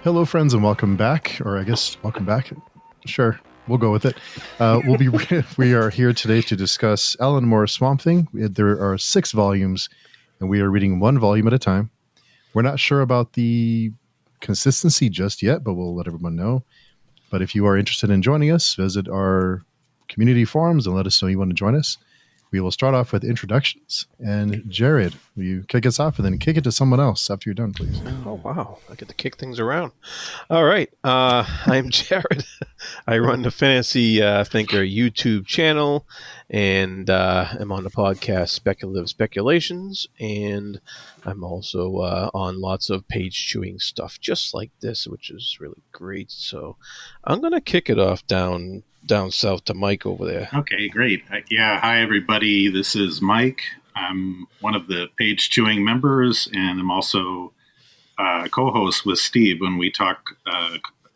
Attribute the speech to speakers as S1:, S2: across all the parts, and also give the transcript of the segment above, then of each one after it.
S1: Hello, friends, and welcome back. Or I guess welcome back. Sure, we'll go with it. We are here today to discuss Alan Moore's Swamp Thing. There are 6 volumes, and we are reading one volume at a time. We're not sure about the consistency just yet, but we'll let everyone know. But if you are interested in joining us, visit our community forums and let us know you want to join us. We will start off with introductions. And Jared, will you kick us off and then kick it to someone else after you're done, please?
S2: Oh, wow. I get to kick things around. All right. I'm Jared. I run the Fantasy Thinker YouTube channel, and I'm on the podcast Speculative Speculations, and I'm also on lots of page-chewing stuff just like this, which is really great. So I'm going to kick it off down south to Mike over there.
S3: Okay, great. Hi, everybody. This is Mike. I'm one of the page-chewing members, and I'm also co-host with Steve when we talk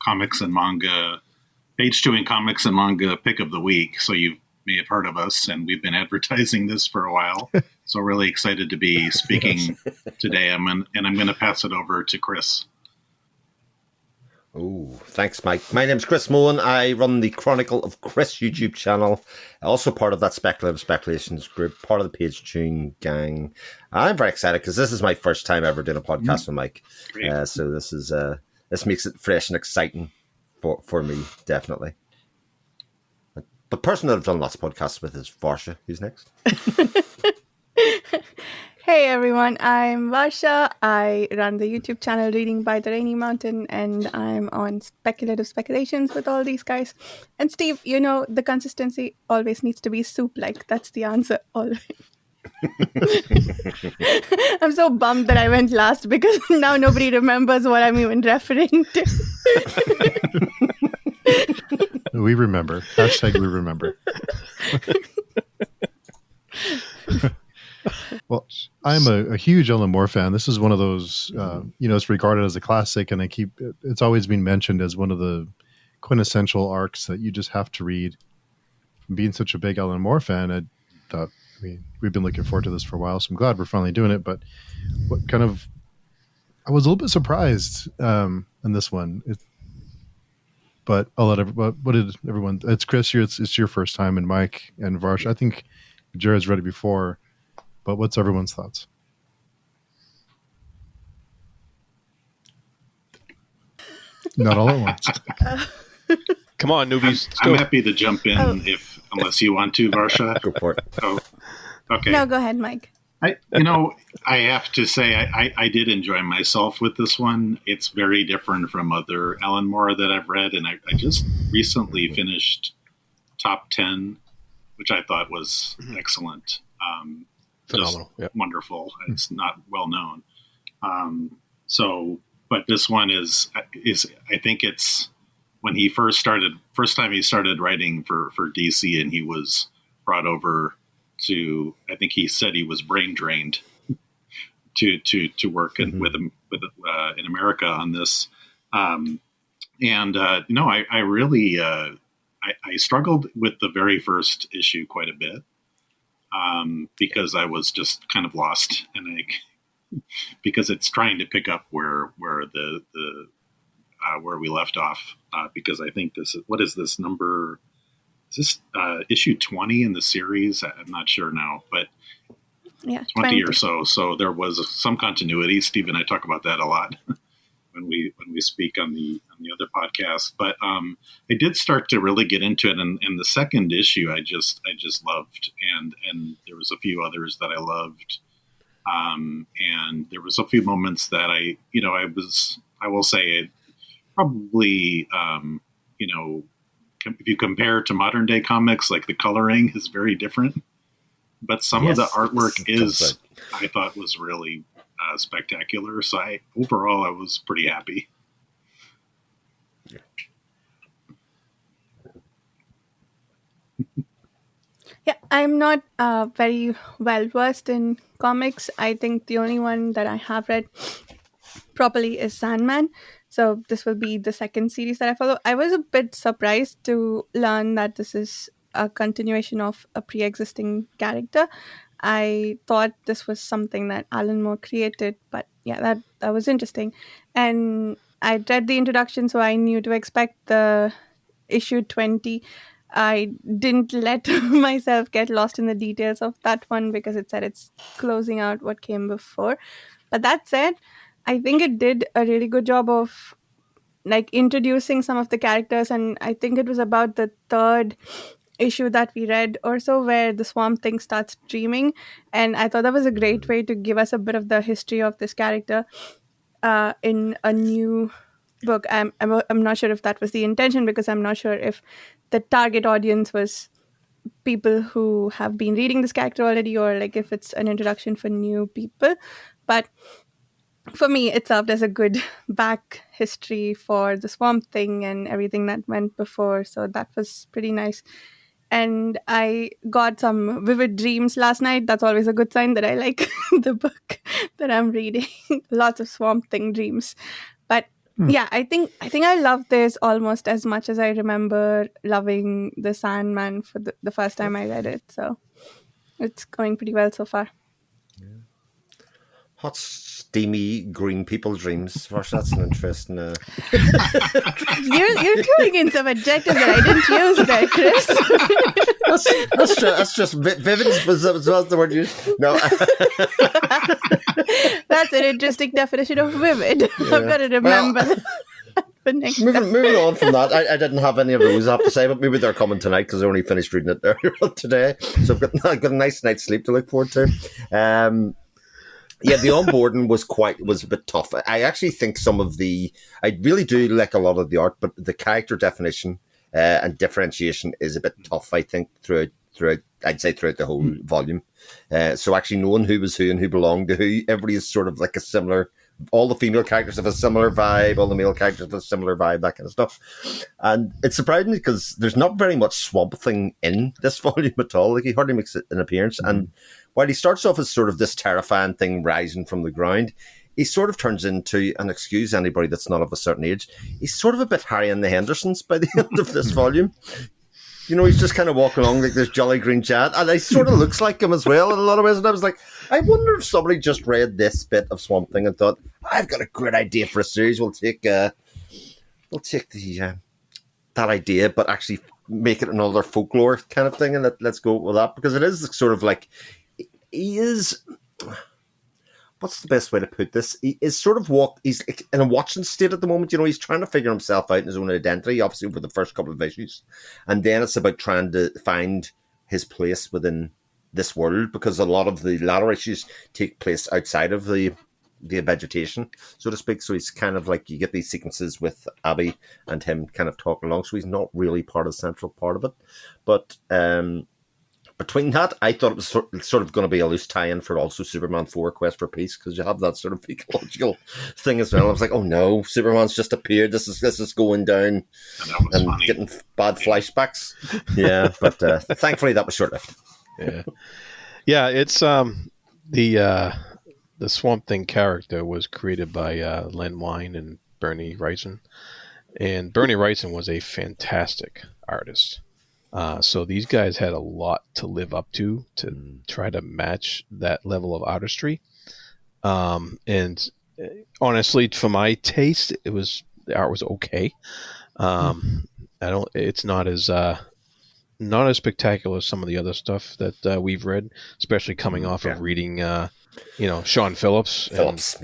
S3: comics and manga, page-chewing comics and manga pick of the week. So you may have heard of us, and we've been advertising this for a while. So really excited to be speaking today. I'm going to pass it over to Chris.
S4: Oh, thanks, Mike. My name's Chris Moen. I run the Chronicle of Chris YouTube channel, also part of that Speculative Speculations group, part of the Page Tune gang. I'm very excited because this is my first time ever doing a podcast with Mike. So this makes it fresh and exciting for me, definitely. The person that I've done lots of podcasts with is Varsha. Who's next?
S5: Hey everyone, I'm Varsha. I run the YouTube channel Reading by the Rainy Mountain, and I'm on Speculative Speculations with all these guys. And Steve, the consistency always needs to be soup-like. That's the answer always. I'm so bummed that I went last because now nobody remembers what I'm even referring to.
S1: We remember. # we remember. Well, I'm a huge Alan Moore fan. This is one of those, it's regarded as a classic, and it's always been mentioned as one of the quintessential arcs that you just have to read. Being such a big Alan Moore fan, I thought, we've been looking forward to this for a while, so I'm glad we're finally doing it. But I was a little bit surprised in this one. But I'll let everyone, it's Chris, it's your first time, and Mike and Varsha. I think Jared's read it before. But what's everyone's thoughts? Not all at once.
S2: Come on, newbies.
S3: I'm happy to jump in unless you want to, Varsha.
S4: Go for it.
S3: Oh, okay.
S5: No, go ahead, Mike.
S3: I have to say I did enjoy myself with this one. It's very different from other Alan Moore that I've read, and I just recently finished Top 10, which I thought was excellent.
S2: Phenomenal. Yep.
S3: Wonderful. It's not well known. But this one is I think it's when he first time he started writing for DC, and he was brought over to, I think he said he was brain drained to work with in America on this. I really I struggled with the very first issue quite a bit. Because I was just kind of lost, and because it's trying to pick up where the where we left off. Because I think what is this number? Is this issue 20 in the series? I'm not sure now, but
S5: yeah,
S3: 20 or so. So there was some continuity. Steve and I talk about that a lot when we speak on the other podcast. But I did start to really get into it, and the second issue I just loved, and there was a few others that I loved, and there was a few moments that I will say probably if you compare to modern day comics, like the coloring is very different, but some of the artwork I thought was really spectacular. So overall I was pretty happy.
S5: Yeah, I'm not very well versed in comics. I think the only one that I have read properly is Sandman. So this will be the second series that I follow. I was a bit surprised to learn that this is a continuation of a pre-existing character. I thought this was something that Alan Moore created, but yeah, that was interesting. And I read the introduction, so I knew to expect the issue 20. I didn't let myself get lost in the details of that one because it said it's closing out what came before. But that said, I think it did a really good job of like introducing some of the characters, and I think it was about the third issue that we read or so where the Swamp Thing starts dreaming, and I thought that was a great way to give us a bit of the history of this character in a new book. I'm not sure if that was the intention, because I'm not sure if the target audience was people who have been reading this character already, or like if it's an introduction for new people. But for me, it served as a good back history for the Swamp Thing and everything that went before. So that was pretty nice. And I got some vivid dreams last night. That's always a good sign that I like the book that I'm reading. Lots of Swamp Thing dreams. But yeah, I think I love this almost as much as I remember loving the Sandman for the first time I read it. So it's going pretty well so far.
S4: Hot, steamy, green people dreams. Gosh, that's an interesting...
S5: You're throwing in some adjectives that I didn't use there, Chris.
S4: that's just vivid was the word used. No.
S5: That's an interesting definition of vivid. Yeah. I've got to remember that.
S4: Moving on from that, I didn't have any of those, I have to say, but maybe they're coming tonight because I only finished reading it earlier today. So I've got a nice night's sleep to look forward to. Yeah, the onboarding was a bit tough. I actually think I really do like a lot of the art, but the character definition and differentiation is a bit tough, I think, throughout the whole volume. So actually knowing who was who and who belonged to who, everybody is sort of like a similar, all the female characters have a similar vibe, all the male characters have a similar vibe, that kind of stuff. And it's surprising because there's not very much Swamp Thing in this volume at all. Like, he hardly makes an appearance. Mm-hmm. And while he starts off as sort of this terrifying thing rising from the ground, he sort of turns into, and excuse anybody that's not of a certain age, he's sort of a bit Harry and the Hendersons by the end of this volume. You know, he's just kind of walking along like this jolly green giant, and he sort of looks like him as well in a lot of ways. And I was like, I wonder if somebody just read this bit of Swamp Thing and thought, I've got a great idea for a series. We'll take that idea, but actually make it another folklore kind of thing, and let's go with that, because it is sort of like, he is... What's the best way to put this? He is sort of he's in a watching state at the moment. You know, he's trying to figure himself out in his own identity, obviously, for the first couple of issues. And then it's about trying to find his place within this world, because a lot of the latter issues take place outside of the vegetation, so to speak. So he's kind of like, you get these sequences with Abby and him kind of talking along. So he's not really part of the central part of it. But, between that, I thought it was sort of going to be a loose tie-in for also Superman 4 Quest for Peace, because you have that sort of ecological thing as well. I was like, oh no, Superman's just appeared. This is going down and funny. Getting bad flashbacks. Yeah, but thankfully that was short-lived.
S2: Yeah. It's the Swamp Thing character was created by Len Wein and Bernie Wrightson, and Bernie Wrightson was a fantastic artist. So these guys had a lot to live up to try to match that level of artistry. And honestly, for my taste, the art was okay. It's not as spectacular as some of the other stuff that we've read, especially coming off of reading, Sean Phillips. Doesn't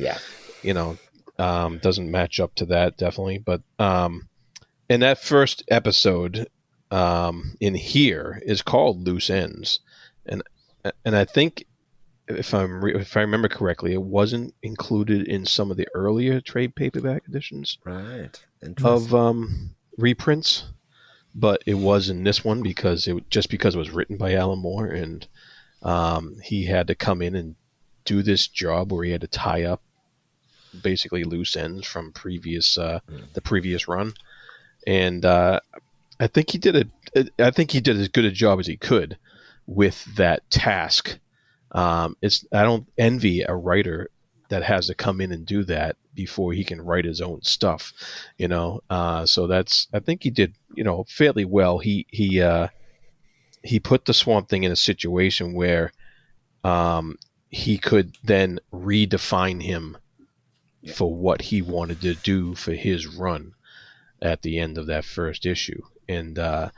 S2: match up to that, definitely. But in that first episode, in here is called Loose Ends, and I think if I remember correctly, it wasn't included in some of the earlier trade paperback editions,
S4: right?
S2: Of reprints, but it was in this one because it was written by Alan Moore, and he had to come in and do this job where he had to tie up basically loose ends from the previous run, and I think he did as good a job as he could with that task. I don't envy a writer that has to come in and do that before he can write his own stuff, So I think he did, fairly well. He put the Swamp Thing in a situation where he could then redefine him for what he wanted to do for his run at the end of that first issue. And I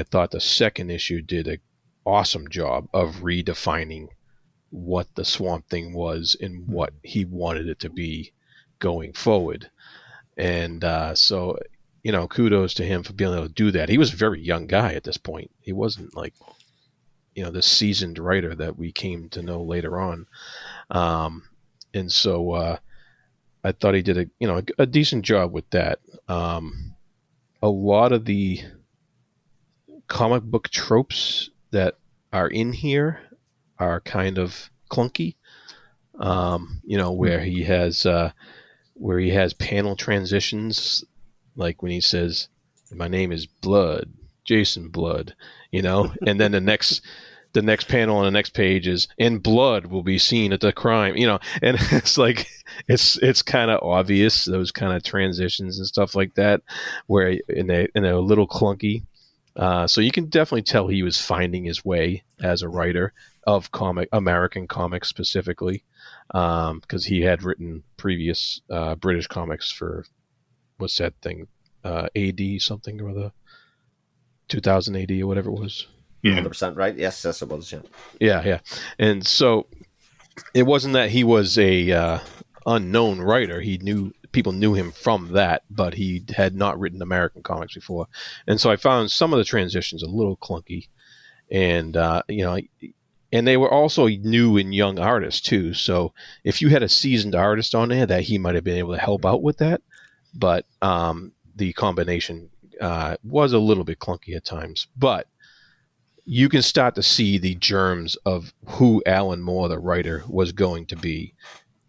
S2: thought the second issue did an awesome job of redefining what the Swamp Thing was and what he wanted it to be going forward. And so, kudos to him for being able to do that. He was a very young guy at this point. He wasn't like, this seasoned writer that we came to know later on. And so I thought he did a decent job with that. A lot of the comic book tropes that are in here are kind of clunky. Where he has panel transitions, like when he says, "My name is Blood, Jason Blood," and then the next panel on the next page is, "And blood will be seen at the crime," and it's like it's kind of obvious, those kind of transitions and stuff like that, where they're a little clunky. So you can definitely tell he was finding his way as a writer of American comics specifically, because he had written previous British comics for, what's that thing, AD something or other, 2000 AD or whatever it was.
S4: Yeah, 100% right. Yes, it was.
S2: Yeah. And so it wasn't that he was a unknown writer. People knew him from that, but he had not written American comics before. And so I found some of the transitions a little clunky, and and they were also new and young artists too. So if you had a seasoned artist on there, that he might have been able to help out with that. But the combination was a little bit clunky at times. But you can start to see the germs of who Alan Moore, the writer, was going to be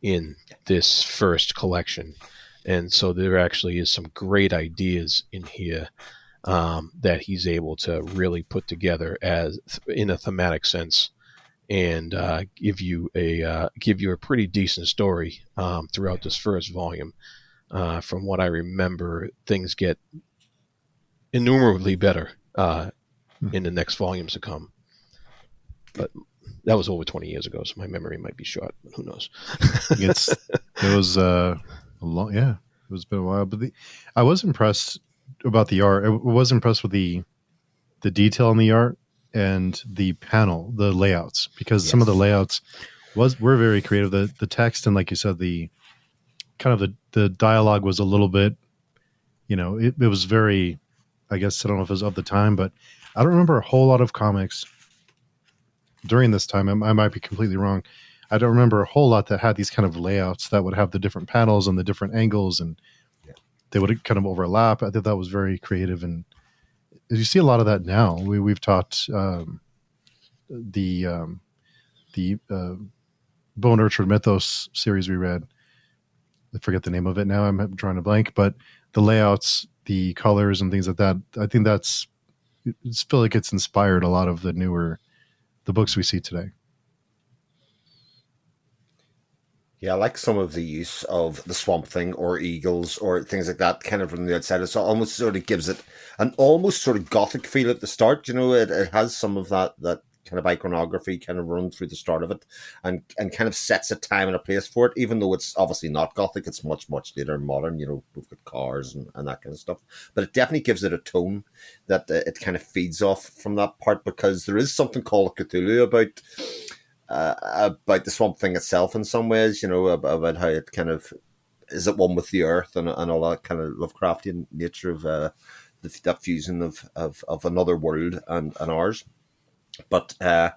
S2: in this first collection. And so there actually is some great ideas in here that he's able to really put together in a thematic sense, and give you a pretty decent story throughout this first volume. From what I remember, things get innumerably better in the next volumes to come. But that was over 20 years ago, so my memory might be short. But who knows?
S1: It was a long, yeah. It was been a while, but I was impressed about the art. I was impressed with the detail in the art and the layouts, because some of the layouts were very creative. The text, and like you said, the kind of the dialogue was a little bit, it was very, I guess, I don't know if it was of the time, but I don't remember a whole lot of comics during this time. I might be completely wrong. I don't remember a whole lot that had these kind of layouts that would have the different panels and the different angles, and they would kind of overlap. I thought that was very creative, and you see a lot of that now. We've taught the Bone Orchard Mythos series we read. I forget the name of it now. I'm drawing a blank, but the layouts, the colors, and things like that. I think I feel like it's inspired a lot of the books we see today.
S4: Yeah, I like some of the use of the Swamp Thing or eagles or things like that kind of from the outside. It almost sort of gives it an almost sort of gothic feel at the start. It has some of that kind of iconography kind of run through the start of it, and kind of sets a time and a place for it, even though it's obviously not gothic. It's much, much later modern. We've got cars and that kind of stuff. But it definitely gives it a tone that it kind of feeds off from that part, because there is something called Cthulhu about the Swamp Thing itself in some ways, about how it kind of is at one with the earth and all that kind of Lovecraftian nature of that fusion of another world and ours. But the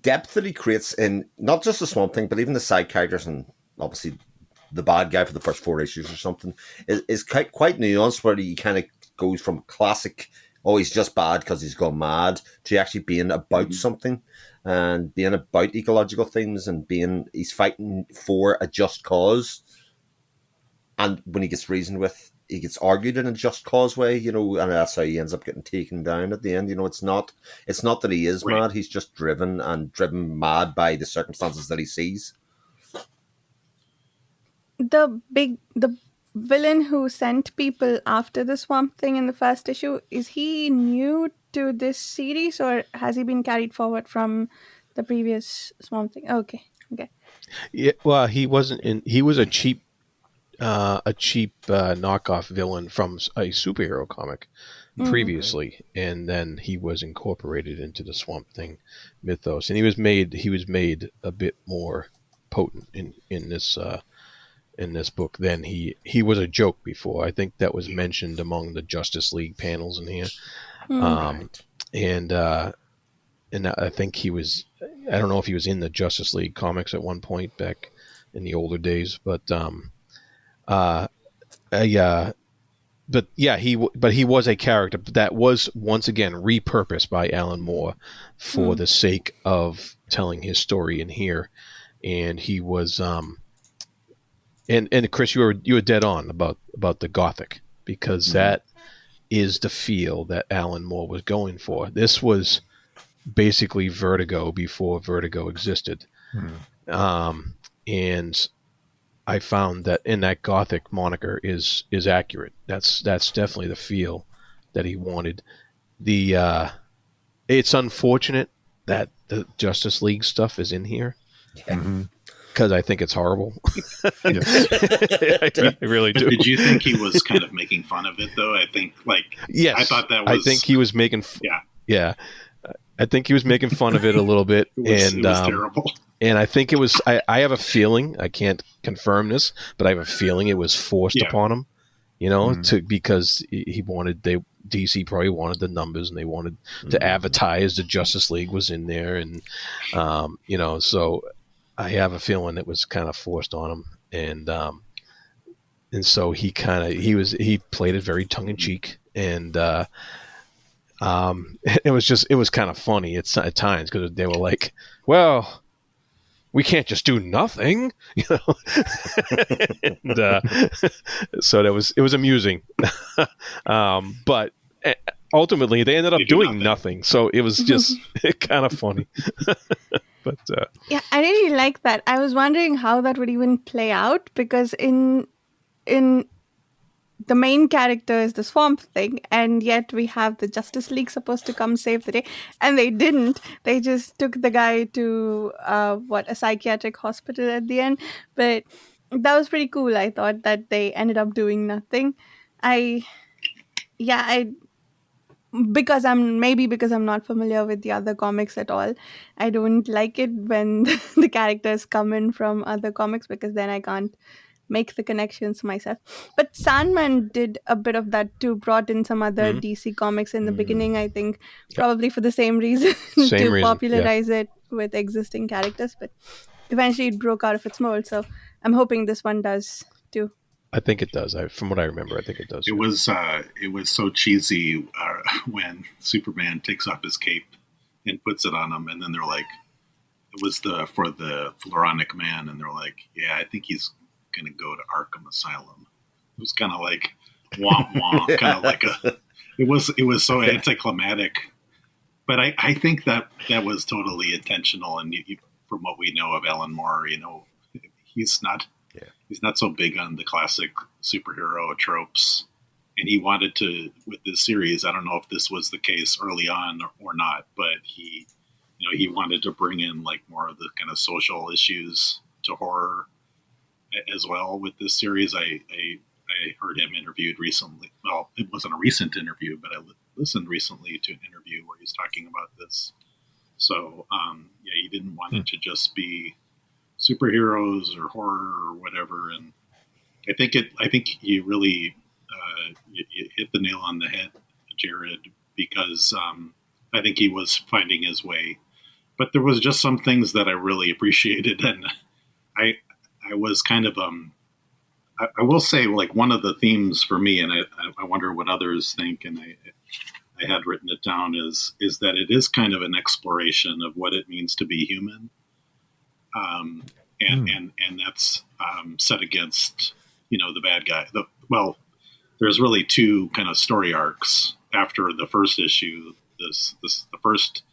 S4: depth that he creates in not just the Swamp Thing, but even the side characters, and obviously the bad guy for the first 4 issues or something, is quite nuanced, where he kind of goes from classic, oh, he's just bad because he's gone mad, to actually being about something and being about ecological things, and he's fighting for a just cause. And when he gets reasoned with, he gets argued in a just cause way, and that's how he ends up getting taken down at the end. It's not that he is mad, he's just driven mad by the circumstances that he sees.
S5: The villain who sent people after the Swamp Thing in the first issue, is he new to this series, or has he been carried forward from the previous Swamp Thing? Okay. Okay.
S2: Yeah, well, he wasn't in. He was a cheap knockoff villain from a superhero comic previously, and then he was incorporated into the Swamp Thing mythos, and he was made a bit more potent in this book than he was a joke before. I think that was mentioned among the Justice League panels in here,
S4: Right.
S2: and I think he was. I don't know if he was in the Justice League comics at one point back in the older days, but he was a character that was once again repurposed by Alan Moore for the sake of telling his story in here, and he was and Chris, you were dead on about the Gothic, because that is the feel that Alan Moore was going for. This was basically Vertigo before Vertigo existed, and I found that in that Gothic moniker is accurate. That's definitely the feel that he wanted. It's unfortunate that the Justice League stuff is in here, because I think it's horrible. I really do.
S3: But did you think he was kind of making fun of it, though? I think,
S2: yes,
S3: I thought that was.
S2: I think he was making. Yeah. I think he was making fun of it a little bit,
S3: it was terrible.
S2: And I think it was. I have a feeling. I can't confirm this, but I have a feeling it was forced upon him. Because he wanted. DC probably wanted the numbers, and they wanted to advertise the Justice League was in there, and so I have a feeling it was kind of forced on him, and so he played it very tongue in cheek, and it was kind of funny at times, because they were like, well, we can't just do nothing, and, so it was amusing, but ultimately they ended up doing nothing, so it was just kind of funny. But
S5: yeah, I really like that. I was wondering how that would even play out, because in the main character is the Swamp Thing, and yet we have the Justice League supposed to come save the day, and they didn't. They just took the guy to a psychiatric hospital at the end. But that was pretty cool. I thought that they ended up doing nothing. Because I'm not familiar with the other comics at all, I don't like it when the characters come in from other comics, because then I can't make the connections myself. But Sandman did a bit of that too, brought in some other DC comics in the beginning, I think, probably for the same reason, popularize it with existing characters, but eventually it broke out of its mold, so I'm hoping this one does too.
S2: I think it does. From what I remember, I think it does.
S3: It was so cheesy when Superman takes off his cape and puts it on him, and then they're like, it was for the Floronic Man, and they're like, yeah, I think he's going to go to Arkham Asylum. It was kind of like womp womp, kind of like it was so anticlimactic. But I think that was totally intentional, and from what we know of Alan Moore, he's not so big on the classic superhero tropes, and he wanted to, with this series, I don't know if this was the case early on or not, but he wanted to bring in like more of the kind of social issues to horror as well with this series. I heard him interviewed recently. Well, it wasn't a recent interview, but I listened recently to an interview where he's talking about this. So, he didn't want it to just be superheroes or horror or whatever. And I think you really you hit the nail on the head, Jared, because I think he was finding his way. But there was just some things that I really appreciated, and I was kind of I will say, like, one of the themes for me, and I wonder what others think, and I had written it down, is that it is kind of an exploration of what it means to be human, and that's set against the bad guy. There's really two kind of story arcs after the first issue. The first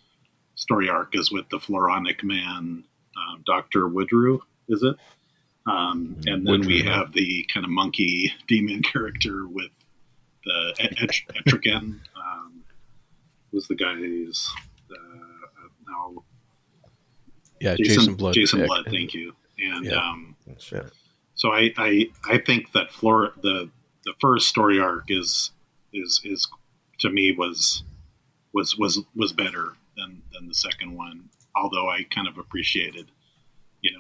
S3: story arc is with the Floronic Man, Dr. Woodrue, is it? And then we have the kind of monkey demon character with the Etrigan. Who's the guy who's now
S2: Jason Blood.
S3: Jason Blood, thank you. And
S2: Yeah.
S3: so I think that the first story arc is to me was better than the second one. Although I kind of appreciated, I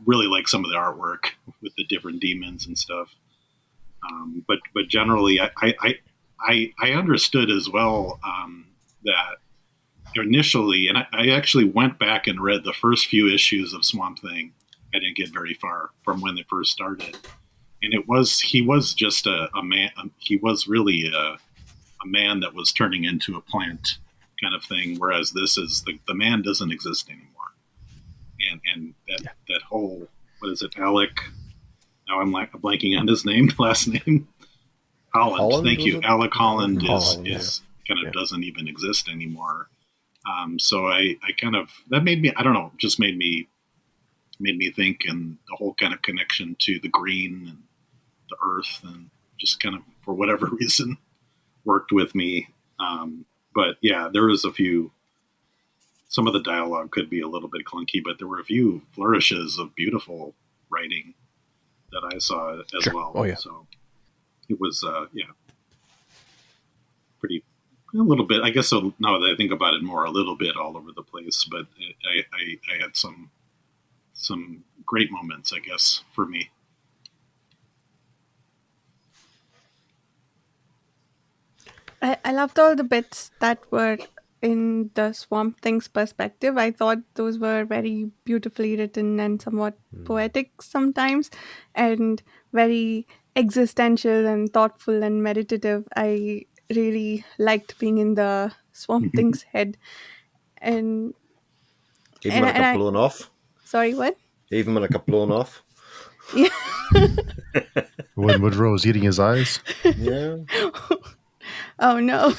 S3: really like some of the artwork with the different demons and stuff. But generally, I understood as well that initially, and I actually went back and read the first few issues of Swamp Thing. I didn't get very far from when they first started, and he was just a man. He was really a man that was turning into a plant kind of thing. Whereas this is the man doesn't exist anymore, and that whole, what is it, Alec? Now I'm blanking on his last name. Holland. Thank you. Alec Holland is kind of doesn't even exist anymore. So I kind of, that made me, I don't know, just made me think, and the whole kind of connection to the green and the earth, and just kind of, for whatever reason, worked with me. But yeah, there was some of the dialogue could be a little bit clunky, but there were a few flourishes of beautiful writing that I saw as well.
S2: Oh, yeah.
S3: So it was, pretty, a little bit, I guess. So now that I think about it more, a little bit all over the place, but I had some great moments, I guess, for me.
S5: I loved all the bits that were in the Swamp Thing's perspective. I thought those were very beautifully written and somewhat poetic sometimes, and very existential and thoughtful and meditative. I really liked being in the Swamp Thing's head. And
S4: Even when it got blown off?
S5: Sorry, what?
S4: Even when it got blown off?
S5: Yeah.
S1: When Woodrow was eating his eyes?
S4: Yeah.
S5: Oh, no.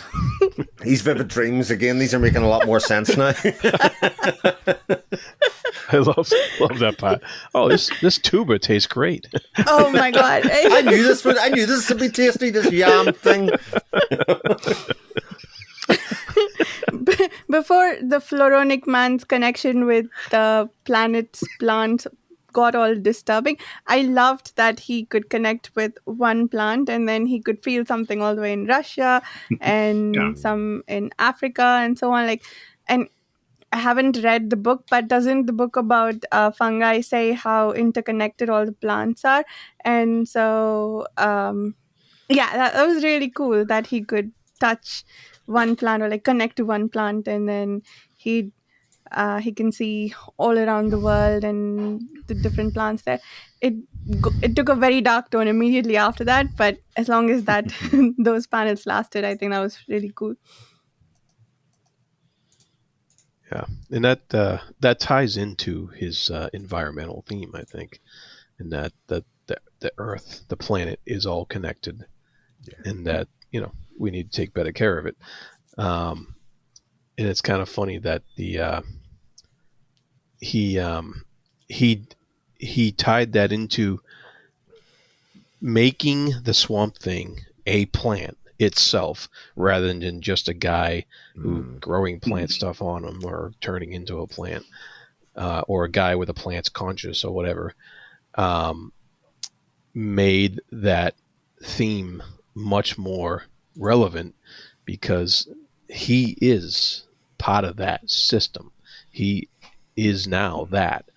S4: These vivid dreams, again, these are making a lot more sense now.
S2: I love that part. Oh, this tuba tastes great.
S5: Oh my god!
S4: I knew this would be tasty. This yam thing.
S5: Before the Floronic man's connection with the planet's plants got all disturbing, I loved that he could connect with one plant, and then he could feel something all the way in Russia and some in Africa and so on. And I haven't read the book, but doesn't the book about fungi say how interconnected all the plants are? And so, that was really cool that he could touch one plant, or connect to one plant, and then he can see all around the world and the different plants there. It took a very dark tone immediately after that, but as long as that those panels lasted, I think that was really cool.
S2: Yeah, and that ties into his environmental theme, I think, and that the Earth, the planet, is all connected, and that we need to take better care of it. And it's kind of funny that he tied that into making the Swamp Thing a plant itself, rather than just a guy who growing plant stuff on him or turning into a plant, or a guy with a plant's conscious or whatever, made that theme much more relevant, because he is part of that system. He is now that.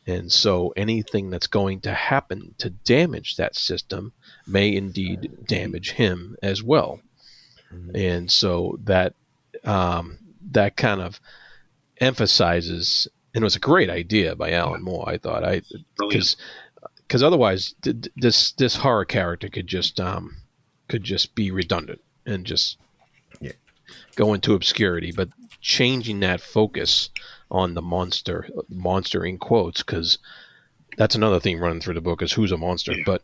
S2: And so anything that's going to happen to damage that system may indeed damage him as well. And so that kind of emphasizes, and it was a great idea by Alan Moore, I thought, because otherwise this horror character could just be redundant and just go into obscurity. But changing that focus on the monster in quotes, because that's another theme running through the book, is who's a monster. But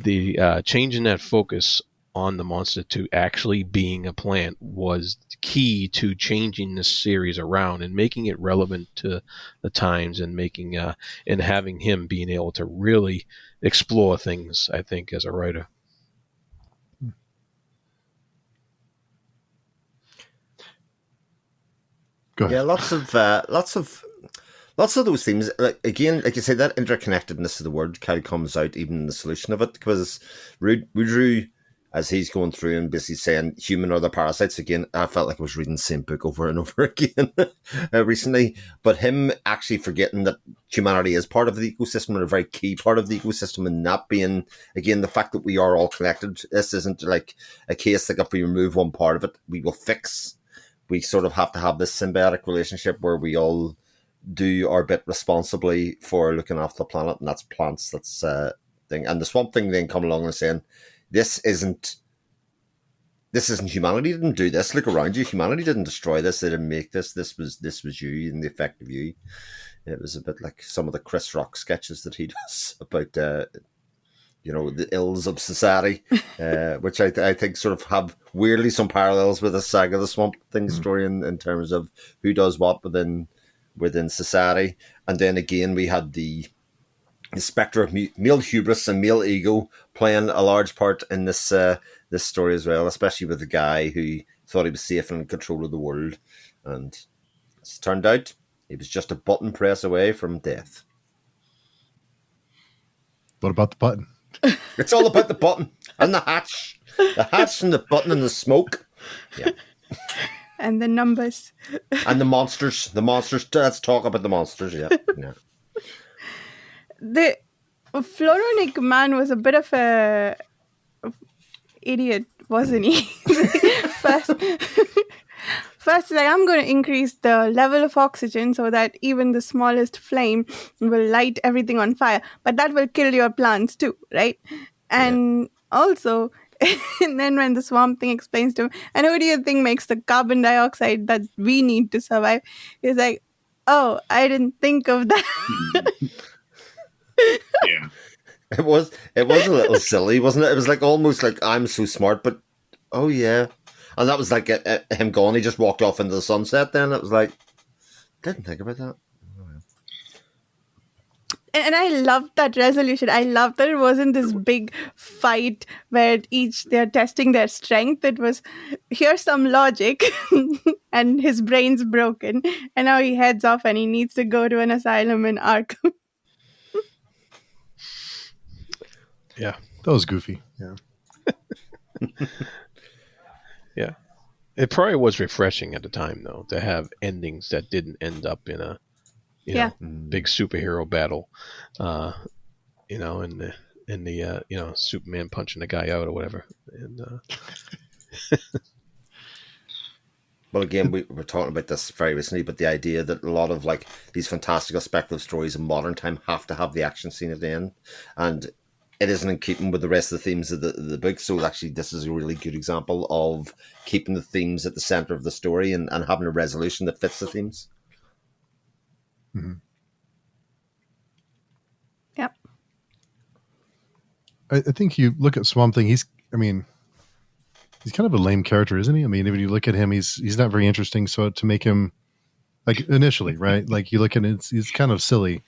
S2: the changing that focus on the monster to actually being a plant was key to changing this series around and making it relevant to the times, and making and having him being able to really explore things, I think, as a writer.
S1: Go ahead.
S4: Yeah, lots of those themes. Like, again, like you say, that interconnectedness of the word kind of comes out even in the solution of it, because Woodrow, as he's going through and basically saying human are the parasites again, I felt like I was reading the same book over and over again recently. But him actually forgetting that humanity is part of the ecosystem and a very key part of the ecosystem, and not being, again, the fact that we are all connected. This isn't like a case like if we remove one part of it, we will fix. We sort of have to have this symbiotic relationship where we all do our bit responsibly for looking after the planet, and that's plants, that's thing. And the Swamp Thing then come along and saying, this isn't humanity didn't do this. Look around you. Humanity didn't destroy this. They didn't make this. This was you and the effect of you. It was a bit like some of the Chris Rock sketches that he does about the ills of society, which I think sort of have weirdly some parallels with the Saga the Swamp Thing story in terms of who does what within society. And then again, we had the spectre of male hubris and male ego playing a large part in this story as well, especially with the guy who thought he was safe and in control of the world, and it's turned out he was just a button press away from death.
S1: What about the button?
S4: It's all about the button and the hatch and the button and the smoke. Yeah.
S5: And the numbers.
S4: And the monsters. Let's talk about the monsters. Yeah.
S5: The Floronic man was a bit of a idiot, wasn't he? First, like, I'm going to increase the level of oxygen so that even the smallest flame will light everything on fire. But that will kill your plants too, right? And also, and then when the Swamp Thing explains to him, and who do you think makes the carbon dioxide that we need to survive? He's like, oh, I didn't think of that.
S3: Yeah.
S4: It was a little silly, wasn't it? It was like almost like, I'm so smart, but oh yeah. And that was like him gone. He just walked off into the sunset then. It was like, didn't think about that.
S5: And I loved that resolution. I loved that it wasn't this big fight where they're testing their strength. It was, here's some logic and his brain's broken. And now he heads off and he needs to go to an asylum in Arkham.
S2: Yeah.
S1: That was goofy. Yeah.
S2: Yeah. It probably was refreshing at the time, though, to have endings that didn't end up in a big superhero battle, in the Superman punching the guy out or whatever. And
S4: well, again, we were talking about this very recently, but the idea that a lot of like these fantastical speculative stories in modern time have to have the action scene at the end, and it isn't in keeping with the rest of the themes of the book. So actually, this is a really good example of keeping the themes at the center of the story and having a resolution that fits the themes.
S1: Mm-hmm.
S5: Yep.
S1: I think you look at Swamp Thing. He's kind of a lame character, isn't he? I mean, if you look at him, he's not very interesting. So to make him, like, initially, right? Like, you look at it, he's kind of silly.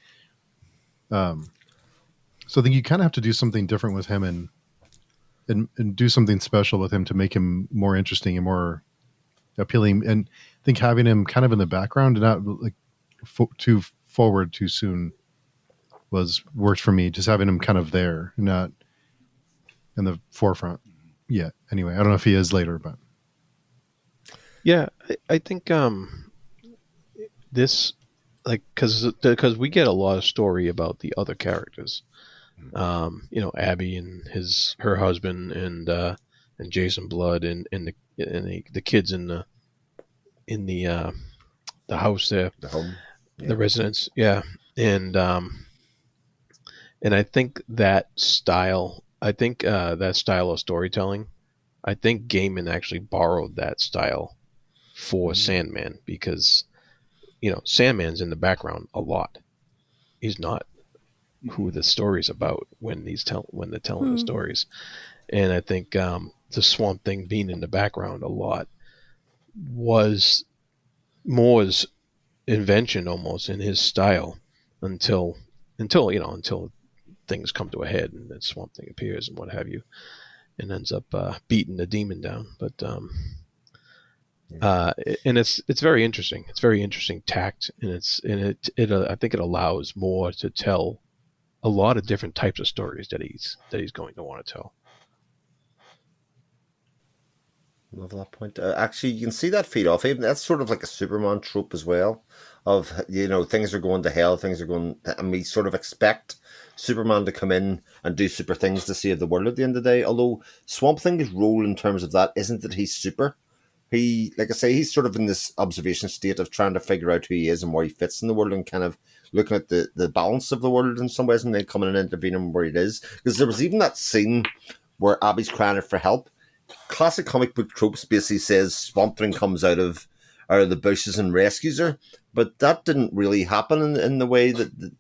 S1: So I think you kind of have to do something different with him and do something special with him to make him more interesting and more appealing. And I think having him kind of in the background and not like too forward too soon worked for me. Just having him kind of there, not in the forefront yet. Anyway, I don't know if he is later, but
S2: yeah, I think this, like, because we get a lot of story about the other characters. Abby and her husband and Jason Blood and the kids in the house there,
S4: The home,
S2: the residence, and I think that style of storytelling, I think Gaiman actually borrowed that style for Sandman, because Sandman's in the background a lot. He's not who the story's about when they're telling the stories. And I think the Swamp Thing being in the background a lot was Moore's invention almost in his style until things come to a head and the Swamp Thing appears and what have you, and ends up beating the demon down. But And it's very interesting. It's very interesting tact, and I think it allows more to tell a lot of different types of stories that he's going to want to tell.
S4: Love that point. Actually, you can see that feed off. Even that's sort of like a Superman trope as well. Of things are going to hell, things are going, and we sort of expect Superman to come in and do super things to save the world at the end of the day. Although Swamp Thing's role in terms of that isn't that he's super. He, like I say, he's sort of in this observation state of trying to figure out who he is and where he fits in the world, and kind of looking at the balance of the world in some ways, and then coming and intervening where it is. Because there was even that scene where Abby's crying out for help. Classic comic book tropes basically says Swamp Thing comes out of the bushes and rescues her, but that didn't really happen in the way that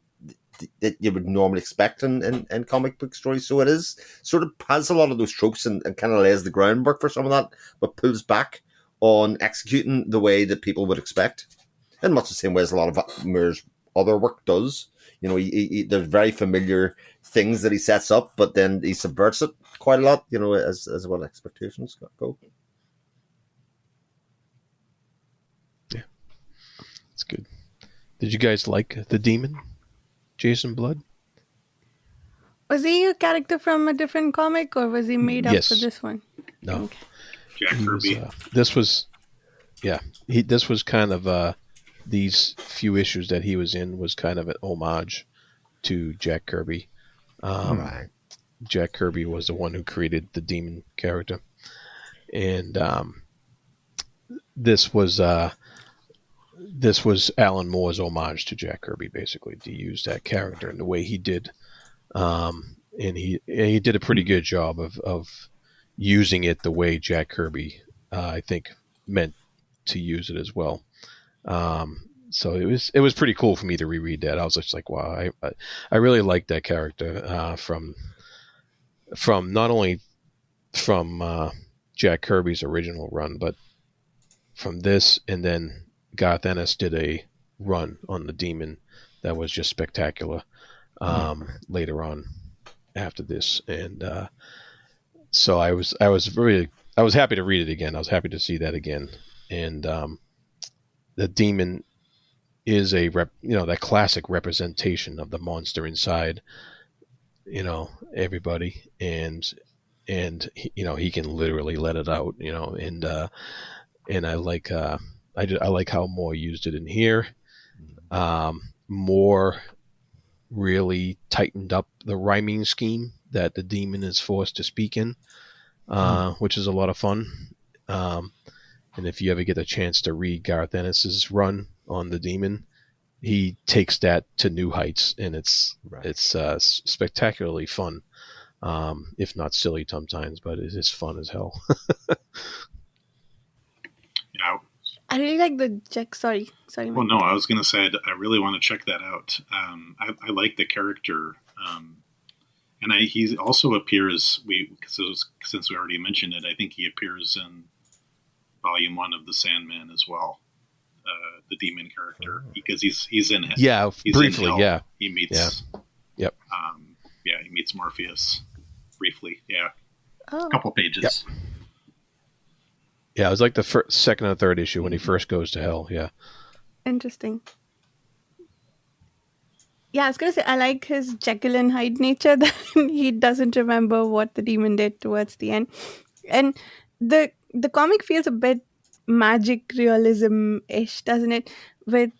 S4: you would normally expect in comic book stories. So it is sort of has a lot of those tropes and kind of lays the groundwork for some of that, but pulls back on executing the way that people would expect, in much the same way as a lot of Moore's other work does. There's very familiar things that he sets up, but then he subverts it quite a lot, as what expectations go.
S2: Yeah, it's good. Did you guys like the demon, Jason Blood?
S5: Was he a character from a different comic, or was he made up
S2: Yes.
S5: for this one?
S2: No.
S5: Okay.
S3: Jack Kirby.
S2: This was kind of these few issues that he was in was kind of an homage to Jack Kirby.
S4: Right.
S2: Jack Kirby was the one who created the demon character, and this was Alan Moore's homage to Jack Kirby, basically, to use that character in the way he did, and he did a pretty good job of using it the way Jack Kirby, I think, meant to use it as well. So it was pretty cool for me to reread that. I was just like, wow, I really like that character from not only from Jack Kirby's original run, but from this, and then Garth Ennis did a run on the Demon that was just spectacular later on after this, and so I was happy to read it again. I was happy to see that again, and the Demon is that classic representation of the monster inside, everybody, and he can literally let it out, and I like I like how Moore used it in here. Moore really tightened up the rhyming scheme that the Demon is forced to speak in, which is a lot of fun. And if you ever get a chance to read Garth Ennis's run on the Demon, he takes that to new heights, and it's spectacularly fun, if not silly sometimes, but it is fun as hell.
S3: Yeah.
S5: I really like the Jack. Sorry.
S3: Well, no, I was going to say I really want to check that out. I like the character, and he also appears. Since we already mentioned it, I think he appears in Volume 1 of the Sandman as well. The demon character, because he's in it.
S2: Yeah,
S3: he's
S2: briefly.
S3: Yeah, he meets.
S2: Yeah. Yep.
S3: He meets Morpheus briefly. Yeah,
S5: Oh.
S3: a couple pages.
S2: Yep. Yeah, it was like the second or third issue when he first goes to hell. Yeah.
S5: Interesting. Yeah, I was gonna say I like his Jekyll and Hyde nature that he doesn't remember what the demon did towards the end, and the comic feels a bit magic realism-ish, doesn't it? With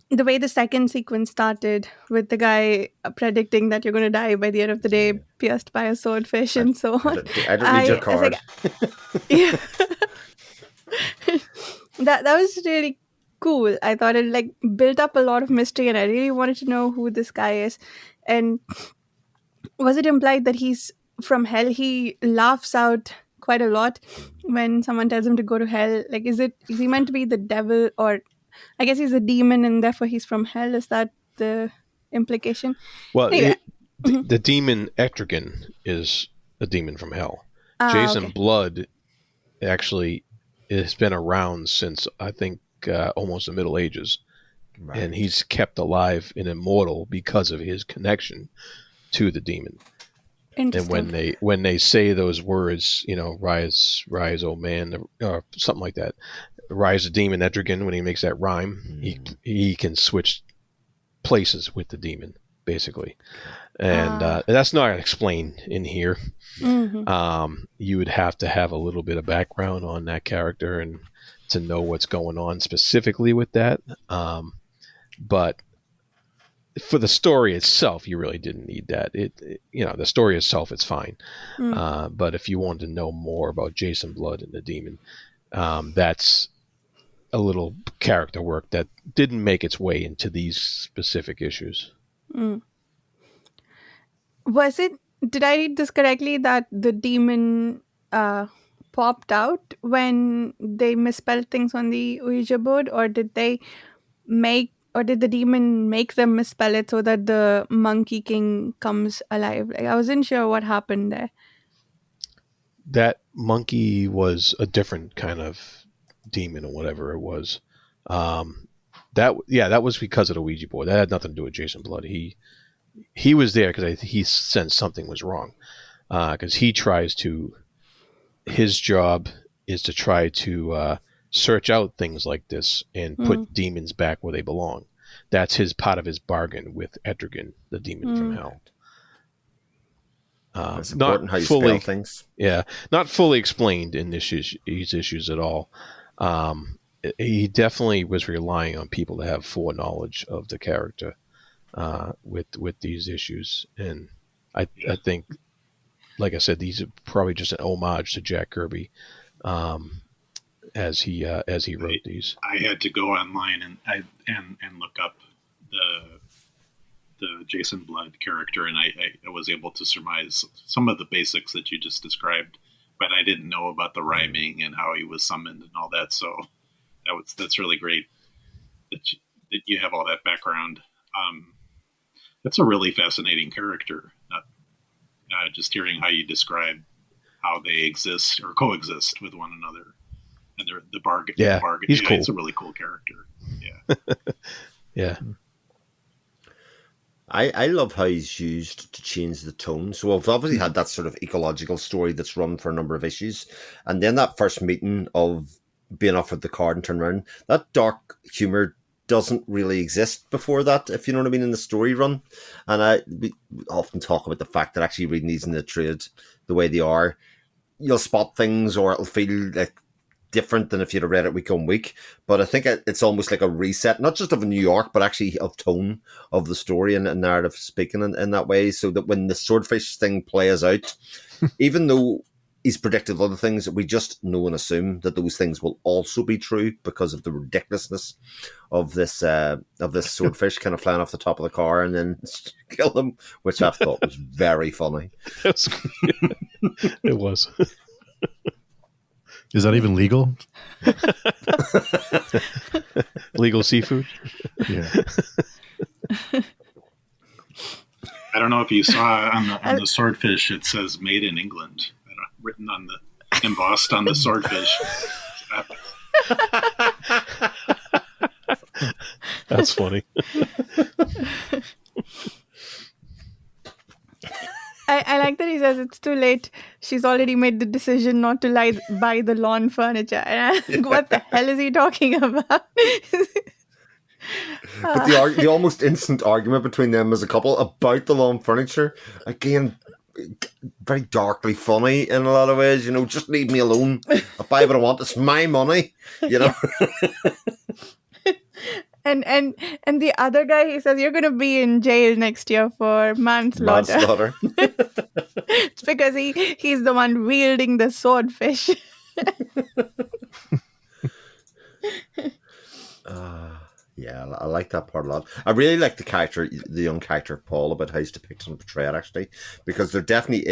S5: the way the second sequence started, with the guy predicting that you're going to die by the end of the day, pierced by a swordfish, and so on.
S4: I don't read your card.
S5: Yeah. that was really cool. I thought it built up a lot of mystery, and I really wanted to know who this guy is. And was it implied that he's from hell? He laughs out quite a lot when someone tells him to go to hell. Is he meant to be the devil, or I guess he's a demon and therefore he's from hell? Is that the implication?
S2: Well,
S5: anyway.
S2: the demon Etrigan is a demon from hell. Jason
S5: okay.
S2: Blood actually has been around since, I think, almost the Middle Ages. Right. And he's kept alive and immortal because of his connection to the demon. And
S5: Interesting.
S2: when they say those words, rise, rise, oh man, or something like that, rise the demon Etrigan, when he makes that rhyme, he can switch places with the demon, basically. And that's not explained in here.
S5: Mm-hmm.
S2: You would have to have a little bit of background on that character and to know what's going on specifically with that. But for the story itself, you really didn't need that. The story itself, it's fine. But if you wanted to know more about Jason Blood and the demon, that's a little character work that didn't make its way into these specific issues.
S5: Did I read this correctly that the demon popped out when they misspelled things on the Ouija board, or did the demon make them misspell it so that the Monkey King comes alive? Like, I wasn't sure what happened there.
S2: That monkey was a different kind of demon or whatever it was. That was because of the Ouija board. That had nothing to do with Jason Blood. He was there because he sensed something was wrong. Because his job is to try to search out things like this and put demons back where they belong. That's part of his bargain with Etrigan, the demon from hell.
S4: It's important how you spell things.
S2: Yeah, not fully explained in these issues at all. He definitely was relying on people to have foreknowledge of the character with these issues, and I think, like I said, these are probably just an homage to Jack Kirby as he wrote these.
S3: I had to go online and look up the Jason Blood character, and I was able to surmise some of the basics that you just described, but I didn't know about the rhyming and how he was summoned and all that. So that's really great that you have all that background. That's a really fascinating character. Just hearing how you describe how they exist or coexist with one another, and the bargain.
S2: Yeah, he's cool.
S3: It's a really cool character. Yeah,
S2: yeah.
S4: I love how he's used to change the tone. So we've obviously had that sort of ecological story that's run for a number of issues. And then that first meeting of being offered the card and turn around, that dark humour doesn't really exist before that, if you know what I mean, in the story run. And we often talk about the fact that actually reading these in the trade the way they are, you'll spot things or it'll feel like different than if you'd have read it week on week. But I think it's almost like a reset, not just of New York, but actually of tone of the story and narrative speaking in that way, so that when the swordfish thing plays out, even though he's predicted other things, we just know and assume that those things will also be true because of the ridiculousness of this swordfish kind of flying off the top of the car and then kill them, which I thought was very funny.
S2: It was.
S1: Is that even legal?
S2: Legal seafood?
S1: Yeah.
S3: I don't know if you saw on the swordfish, it says "Made in England" written embossed on the swordfish.
S2: That's funny.
S5: I like that he says it's too late. She's already made the decision not to buy the lawn furniture. And I think, what the hell is he talking about?
S4: But the almost instant argument between them as a couple about the lawn furniture, again, very darkly funny in a lot of ways. Just leave me alone. I'll buy what I want. It's my money.
S5: And the other guy, he says, you're going to be in jail next year for manslaughter. It's because he's the one wielding the swordfish.
S4: Yeah, I like that part a lot. I really like the young character Paul, about how he's depicted and portrayed, actually, because there's definitely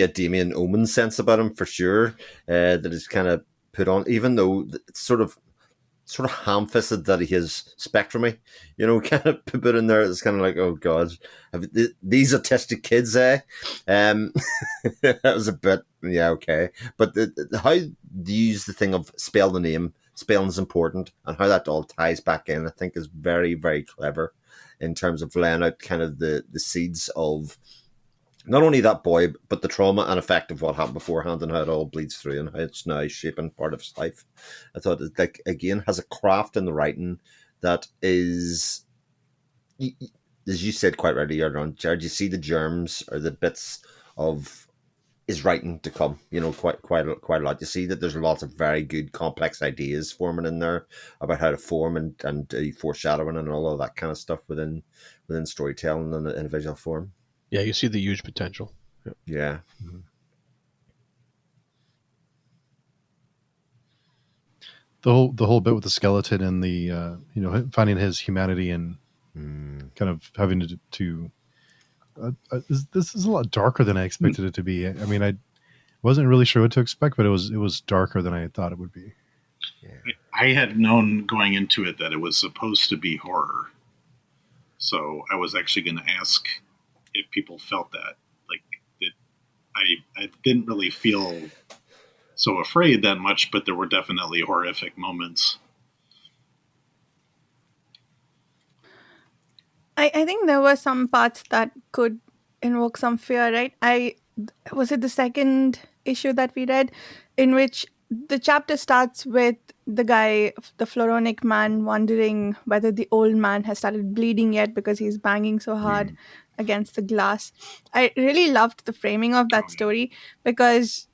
S4: a Damien Omen sense about him for sure, that is kind of put on, even though it's sort of ham-fisted that he is spectrumy, kind of put in there. It's kind of like, oh god, these autistic kids, eh? That was a bit, yeah, okay. But how they use the thing of spell the name, spelling is important, and how that all ties back in, I think, is very, very clever in terms of laying out kind of the seeds of not only that boy, but the trauma and effect of what happened beforehand and how it all bleeds through and how it's now shaping part of his life. I thought it, like, again, has a craft in the writing that is, as you said quite rightly earlier on, Jared, you see the germs or the bits of his writing to come, quite a lot. You see that there's lots of very good complex ideas forming in there about how to form and do foreshadowing and all of that kind of stuff within storytelling and in visual form.
S2: Yeah, you see the huge potential.
S4: Yeah.
S1: Mm-hmm. The whole bit with the skeleton and the finding his humanity and kind of having to this is a lot darker than I expected it to be. I mean, I wasn't really sure what to expect, but it was darker than I thought it would be.
S3: Yeah. I had known going into it that it was supposed to be horror, so I was actually going to ask if people felt that. Like, I didn't really feel so afraid that much, but there were definitely horrific moments.
S5: I think there were some parts that could invoke some fear, right? Was it the second issue that we read in which the chapter starts with the guy, the Floronic man, wondering whether the old man has started bleeding yet because he's banging so hard against the glass. I really loved the framing of that story because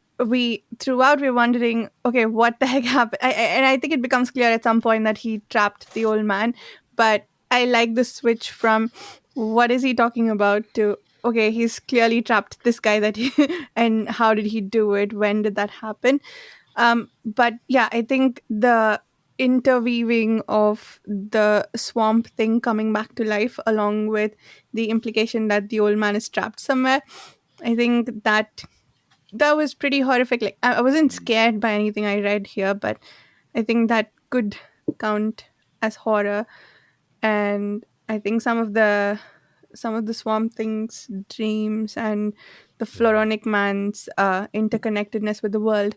S5: throughout we're wondering, okay, what the heck happened? And I think it becomes clear at some point that he trapped the old man, but I like the switch from what is he talking about to, okay, he's clearly trapped this guy and how did he do it? When did that happen? But yeah, I think the interweaving of the swamp thing coming back to life along with the implication that the old man is trapped somewhere, I think that was pretty horrific. Like, I wasn't scared by anything I read here, but I think that could count as horror. And I think some of the Swamp Thing's dreams and the Floronic man's interconnectedness with the world,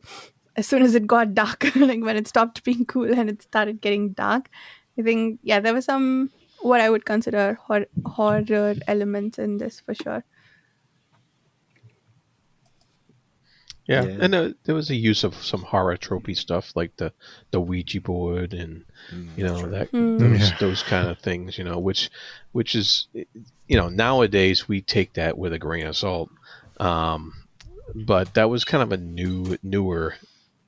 S5: as soon as it got dark, like when it stopped being cool and it started getting dark, I think, yeah, there were some what I would consider horror elements in this for sure.
S2: Yeah. And there was a use of some horror tropey stuff like the Ouija board and those kind of things, which is, nowadays we take that with a grain of salt, but that was kind of a newer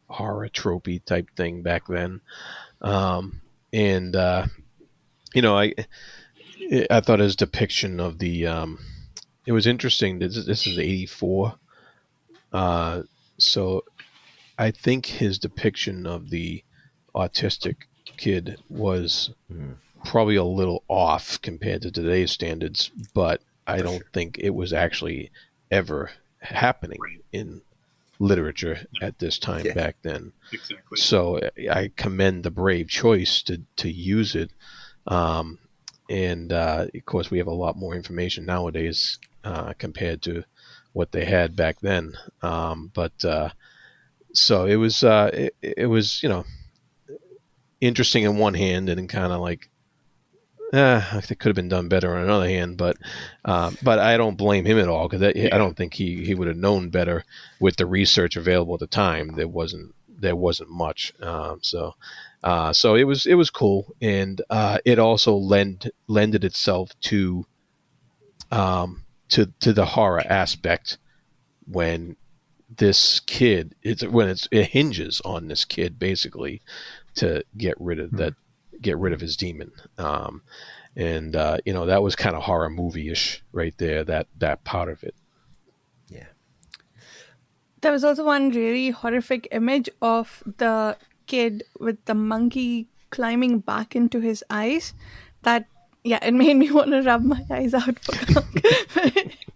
S2: horror tropey type thing back then, and I thought his depiction of the it was interesting. This is 84. So I think his depiction of the autistic kid was probably a little off compared to today's standards, but I don't think it was actually ever happening in literature at this time back then.
S3: Exactly.
S2: So I commend the brave choice to use it. And of course, we have a lot more information nowadays compared to what they had back then. So it was interesting on one hand, and kind of like it could have been done better on another hand. But I don't blame him at all, because I don't think he would have known better with the research available at the time. There wasn't much. So it was cool, and it also lended itself to the horror aspect when this kid it hinges on this kid basically to get rid of his demon, and that was kind of horror movie-ish right there, that part of it.
S4: Yeah,
S5: there was also one really horrific image of the kid with the monkey climbing back into his eyes that it made me want to rub my eyes out for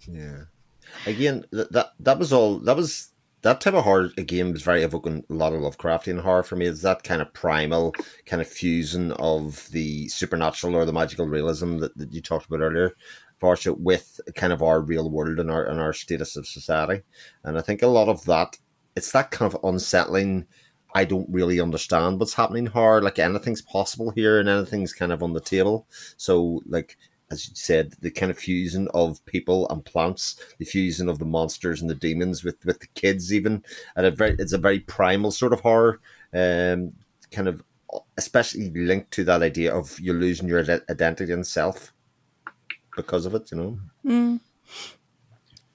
S4: yeah. Again, that type of horror again was very evoking a lot of Lovecraftian horror for me. It's that kind of primal kind of fusion of the supernatural or the magical realism that you talked about earlier, Varsha, with kind of our real world and our status of society. And I think a lot of that, it's that kind of unsettling, I don't really understand what's happening horror. Like, anything's possible here and anything's kind of on the table. So, like, as you said, the kind of fusion of people and plants, the fusion of the monsters and the demons with the kids, even it's a very primal sort of horror, kind of especially linked to that idea of you're losing your identity and self because of it,
S5: Mm.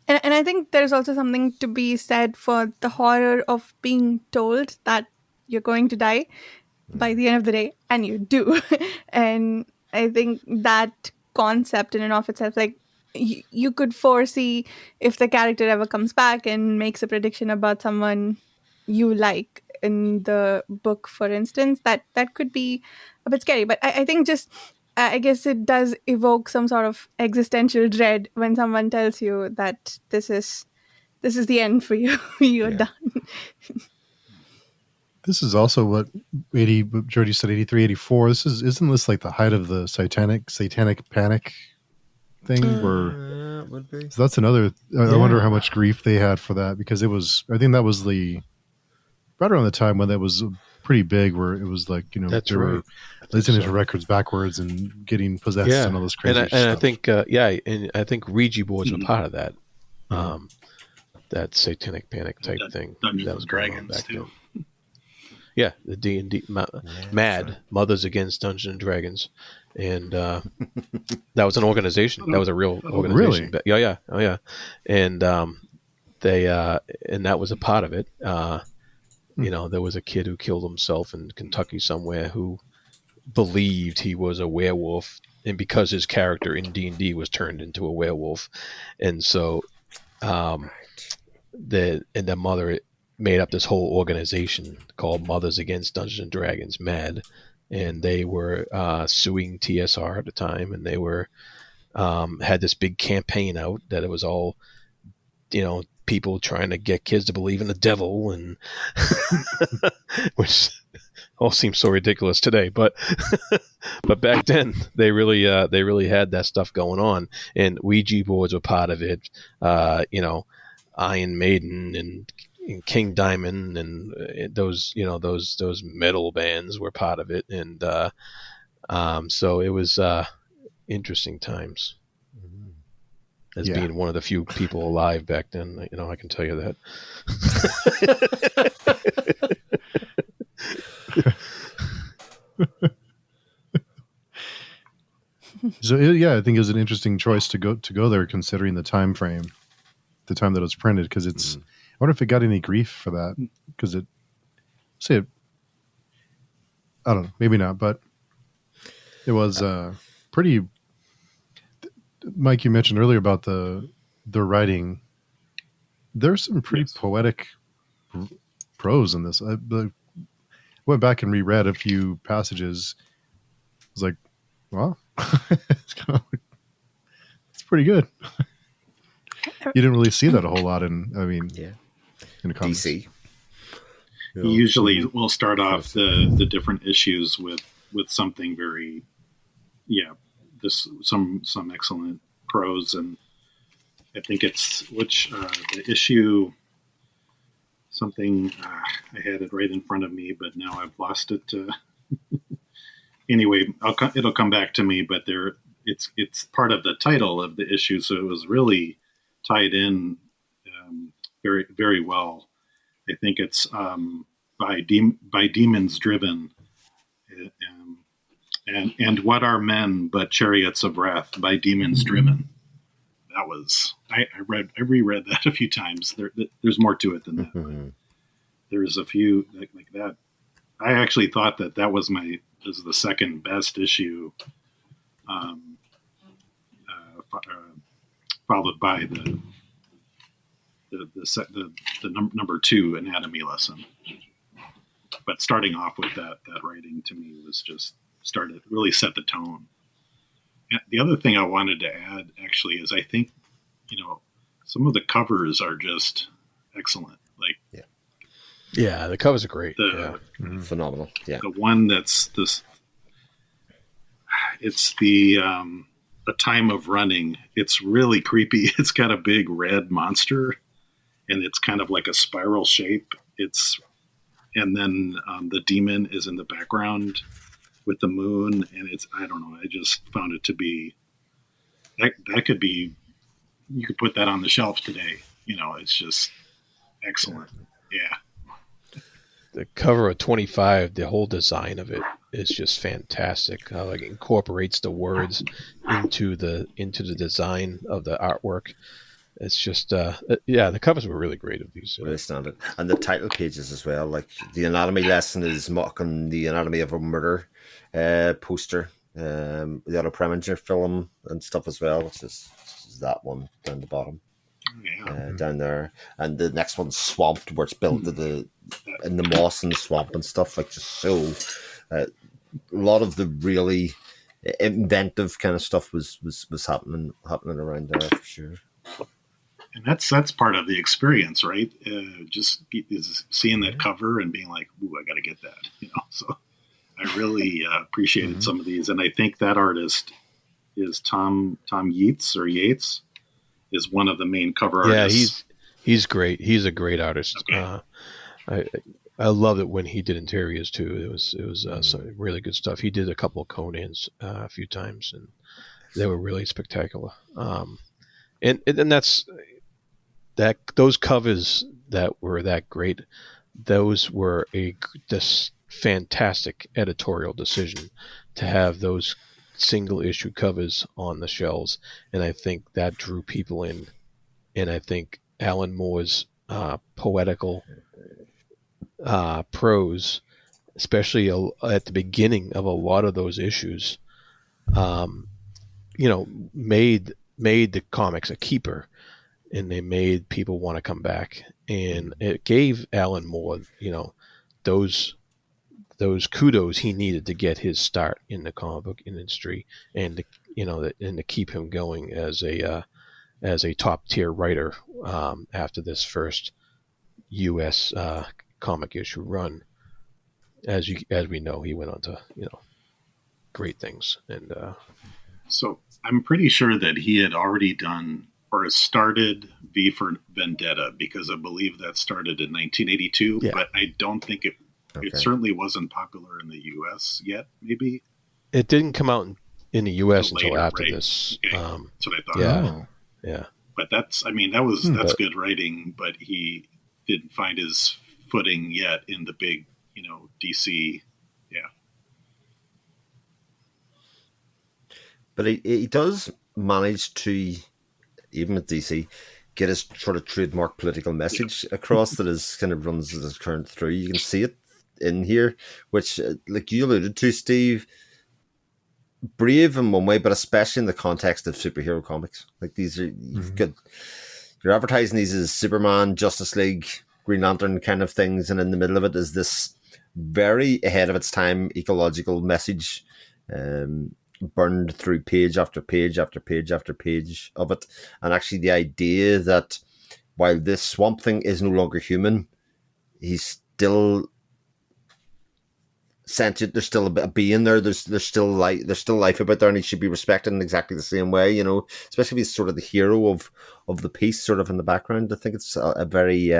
S5: And I think there's also something to be said for the horror of being told that you're going to die by the end of the day, and you do. And I think that concept in and of itself, like, you could foresee if the character ever comes back and makes a prediction about someone you like in the book, for instance, that could be a bit scary. But I think just I guess it does evoke some sort of existential dread when someone tells you that this is the end for you. You're
S4: Yeah.
S5: done.
S1: This is also what Jody said, 83, 84. Isn't this like the height of the satanic panic thing? Where
S4: It would be.
S1: so that's another. I wonder how much grief they had for that, because it was. I think that was right around the time when that was pretty big, where it was like,
S2: That's
S1: they were
S2: right.
S1: listening to records backwards and getting possessed and all this crazy
S2: and
S1: stuff.
S2: I think and I think Ouija boards were part of that. That satanic panic type thing.
S3: Dungeons
S2: that was
S3: and
S2: going on
S3: Dragons
S2: back
S3: too.
S2: then. Yeah, the D&D MAD, Mothers Against Dungeons and Dragons, and that was an organization. That was a real organization.
S1: Really?
S2: Yeah. Oh yeah, and they and that was a part of it. There was a kid who killed himself in Kentucky somewhere who believed he was a werewolf, and because his character in D&D was turned into a werewolf, and so their mother made up this whole organization called Mothers Against Dungeons and Dragons, MAD, and they were suing TSR at the time, and they were had this big campaign out that it was all people trying to get kids to believe in the devil, and which all seems so ridiculous today, but but back then they really had that stuff going on, and Ouija boards were part of it. Iron Maiden and King Diamond and those metal bands were part of it, and so it was interesting times. As being one of the few people alive back then, I can tell you that.
S1: So I think it was an interesting choice to go there, considering the time frame, the time that it was printed, because it's. I wonder if it got any grief for that, because I don't know, maybe not, but it was pretty. Mike, you mentioned earlier about the writing. There's some pretty poetic prose in this. I went back and reread a few passages. I was like, wow, it's pretty good. You didn't really see that a whole lot in the comics.
S4: DC.
S3: Usually we'll start off the different issues with something very, some excellent prose, and I think it's the issue something. I had it right in front of me, but now I've lost it. Anyway, it'll come back to me. But it's part of the title of the issue, so it was really tied in very, very well. I think it's by demons driven. And what are men but chariots of wrath, by demons driven? That was I reread that a few times. There's more to it than that.
S4: Mm-hmm.
S3: There's a few like that. I actually thought that was the second best issue, followed by the number 2 anatomy lesson. But starting off with that writing to me was just really set the tone. And the other thing I wanted to add actually is I think, some of the covers are just excellent. Like,
S2: yeah, the covers are great.
S4: Phenomenal. Yeah.
S3: The one that's it's the A Time of Running. It's really creepy. It's got a big red monster, and it's kind of like a spiral shape. And then the demon is in the background with the moon, and I don't know. I just found it to be that could be, you could put that on the shelf today. It's just excellent. Yeah.
S2: The cover of 25, the whole design of it is just fantastic. How it incorporates the words into the design of the artwork. It's just, the covers were really great of these.
S4: Really standard. And the title pages as well. Like the anatomy lesson is mocking the anatomy of a murder poster. The Otto Preminger film and stuff as well, which is that one down the bottom. Down there, and the next one's swamped, where it's built in the moss and the swamp and stuff. Like, just so a lot of the really inventive kind of stuff was happening around there for sure.
S3: And that's part of the experience, right? Just seeing that cover and being like, "Ooh, I got to get that," So I really appreciated some of these, and I think that artist is Tom Yates. Is one of the main cover artists.
S2: Yeah, he's great. He's a great artist. Okay. I loved it when he did interiors too. It was some really good stuff. He did a couple of Conans a few times, and they were really spectacular. And that's those covers that were that great. Those were this fantastic editorial decision to have those single issue covers on the shelves, and I think that drew people in. And I think Alan Moore's poetical prose, especially at the beginning of a lot of those issues, made the comics a keeper, and they made people want to come back, and it gave Alan Moore those kudos he needed to get his start in the comic book industry, and to keep him going as a top tier writer after this first U.S. Comic issue run. As we know, he went on to great things, and
S3: so I'm pretty sure that he had already done or started V for Vendetta, because I believe that started in 1982, but I don't think it. Okay. It certainly wasn't popular in the U.S. yet, maybe.
S2: It didn't come out in the U.S. until after this.
S3: Okay. That's what I thought.
S2: Yeah.
S3: But that's good writing, but he didn't find his footing yet in the big, DC. Yeah.
S4: But he does manage to, even with DC, get his sort of trademark political message across that is kind of runs as current through. You can see it in here, which, like you alluded to, Steve, brave in one way, but especially in the context of superhero comics. Like, these are, you're advertising these as Superman, Justice League, Green Lantern kind of things, and in the middle of it is this very ahead of its time ecological message, burned through page after page after page after page of it. And actually the idea that while this Swamp Thing is no longer human, he's still sentient. There's still a being there. There's still life about there, and he should be respected in exactly the same way. Especially if he's sort of the hero of the piece, sort of in the background. I think it's a very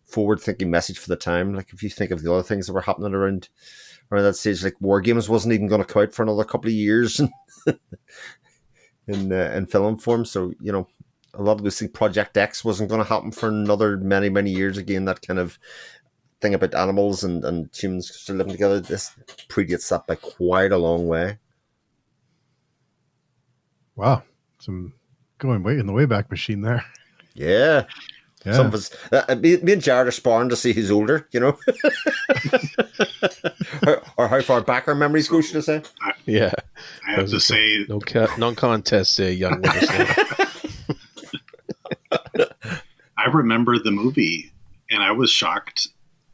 S4: forward-thinking message for the time. Like, if you think of the other things that were happening around that stage, like War Games wasn't even going to come out for another couple of years in film form. So a lot of those things, Project X wasn't going to happen for another many, many years. Again, that kind of thing about animals and humans still living together, this predates that by quite a long way.
S1: Wow. Some going way in the Wayback Machine there.
S4: Yeah. Some of us, me and Jared are sparring to see who's older, or how far back our memories go, should I say?
S3: I have to say,
S2: non-contest, young listener.
S3: I remember the movie, and I was shocked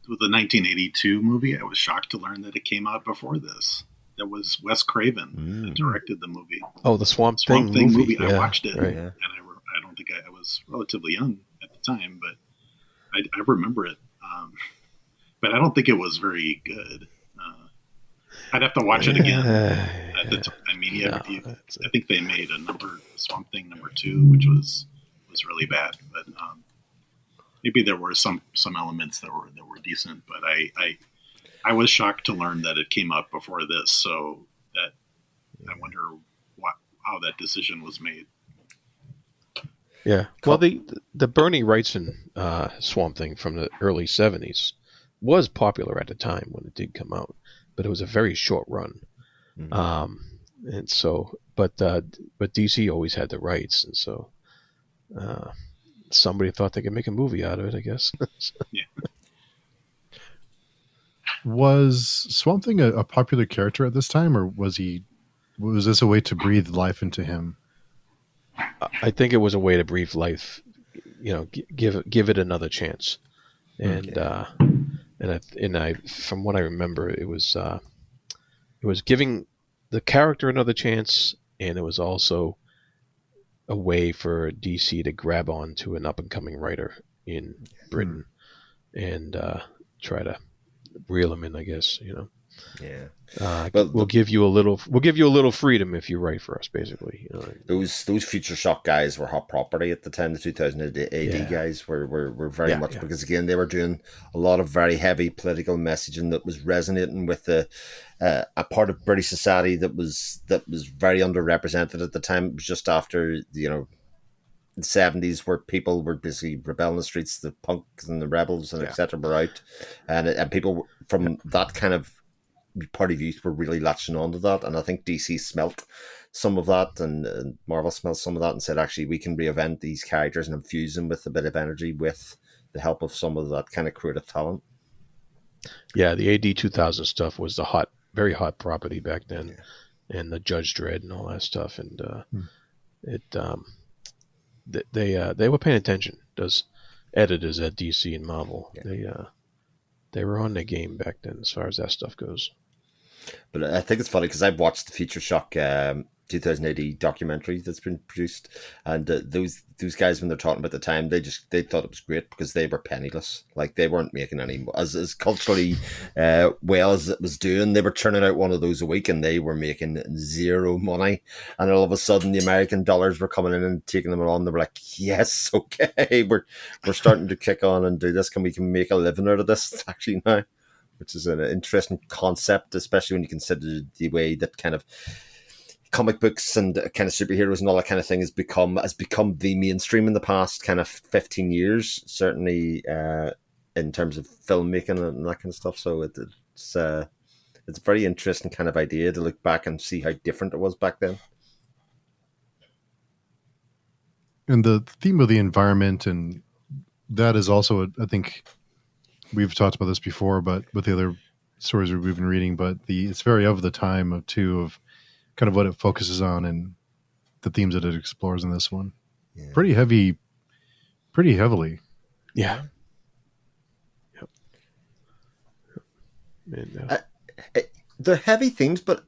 S3: with the 1982 movie. I was shocked to learn that it came out before this. That was Wes Craven that directed the movie.
S2: Oh, the Swamp Thing movie.
S3: I watched it, and I don't think I was relatively young at the time, but I remember it. But I don't think it was very good. I'd have to watch it again. I think they made Swamp Thing number 2, which was really bad. But maybe there were some elements that were decent. But I was shocked to learn that it came out before this. So that I wonder how that decision was made.
S2: Yeah. Well, the Bernie Wrightson Swamp Thing from the early 70s was popular at the time when it did come out, but it was a very short run.
S4: Mhm.
S2: And so, but DC always had the rights, and so somebody thought they could make a movie out of it, I guess.
S3: Yeah.
S1: Was Swamp Thing a popular character at this time, or was this a way to breathe life into him?
S2: I think it was a way to breathe life, give it another chance, and I from what I remember, it was giving the character another chance, and it was also a way for DC to grab on to an up and coming writer in Britain and try to reel him in, I guess.
S4: Yeah.
S2: We'll give you a little freedom if you write for us, basically.
S4: Those Future Shock guys were hot property at the time. The 2000 AD guys were very much because again they were doing a lot of very heavy political messaging that was resonating with a part of British society that was very underrepresented at the time. It was just after the 70s where people were basically rebelling the streets, the punks and the rebels and etc. were out, and people from that kind of part of youth were really latching onto that, and I think DC smelt some of that, and Marvel smelt some of that, and said, actually, we can reinvent these characters and infuse them with a bit of energy with the help of some of that kind of creative talent.
S2: Yeah, the AD 2000 stuff was the very hot property back then, and the Judge Dredd and all that stuff, and they were paying attention. Those editors at DC and Marvel, they were on their game back then as far as that stuff goes.
S4: But I think it's funny because I've watched the Future Shock 2080 documentary that's been produced, and those guys, when they're talking about the time, they thought it was great because they were penniless. Like, they weren't making any as culturally well as it was doing. They were churning out one of those a week, and they were making zero money. And all of a sudden, the American dollars were coming in and taking them on. They were like, "Yes, okay, we're starting to kick on and do this. We can make a living out of this actually now." Which is an interesting concept, especially when you consider the way that kind of comic books and kind of superheroes and all that kind of thing has become the mainstream in the past kind of 15 years, certainly in terms of filmmaking and that kind of stuff. So it's a very interesting kind of idea to look back and see how different it was back then.
S1: And the theme of the environment, and that is also, I think, we've talked about this before, but with the other stories we've been reading, but it's very of the time of kind of what it focuses on and the themes that it explores in this one. Yeah. Pretty heavily.
S2: Yeah.
S4: Yep. And, they're heavy themes, but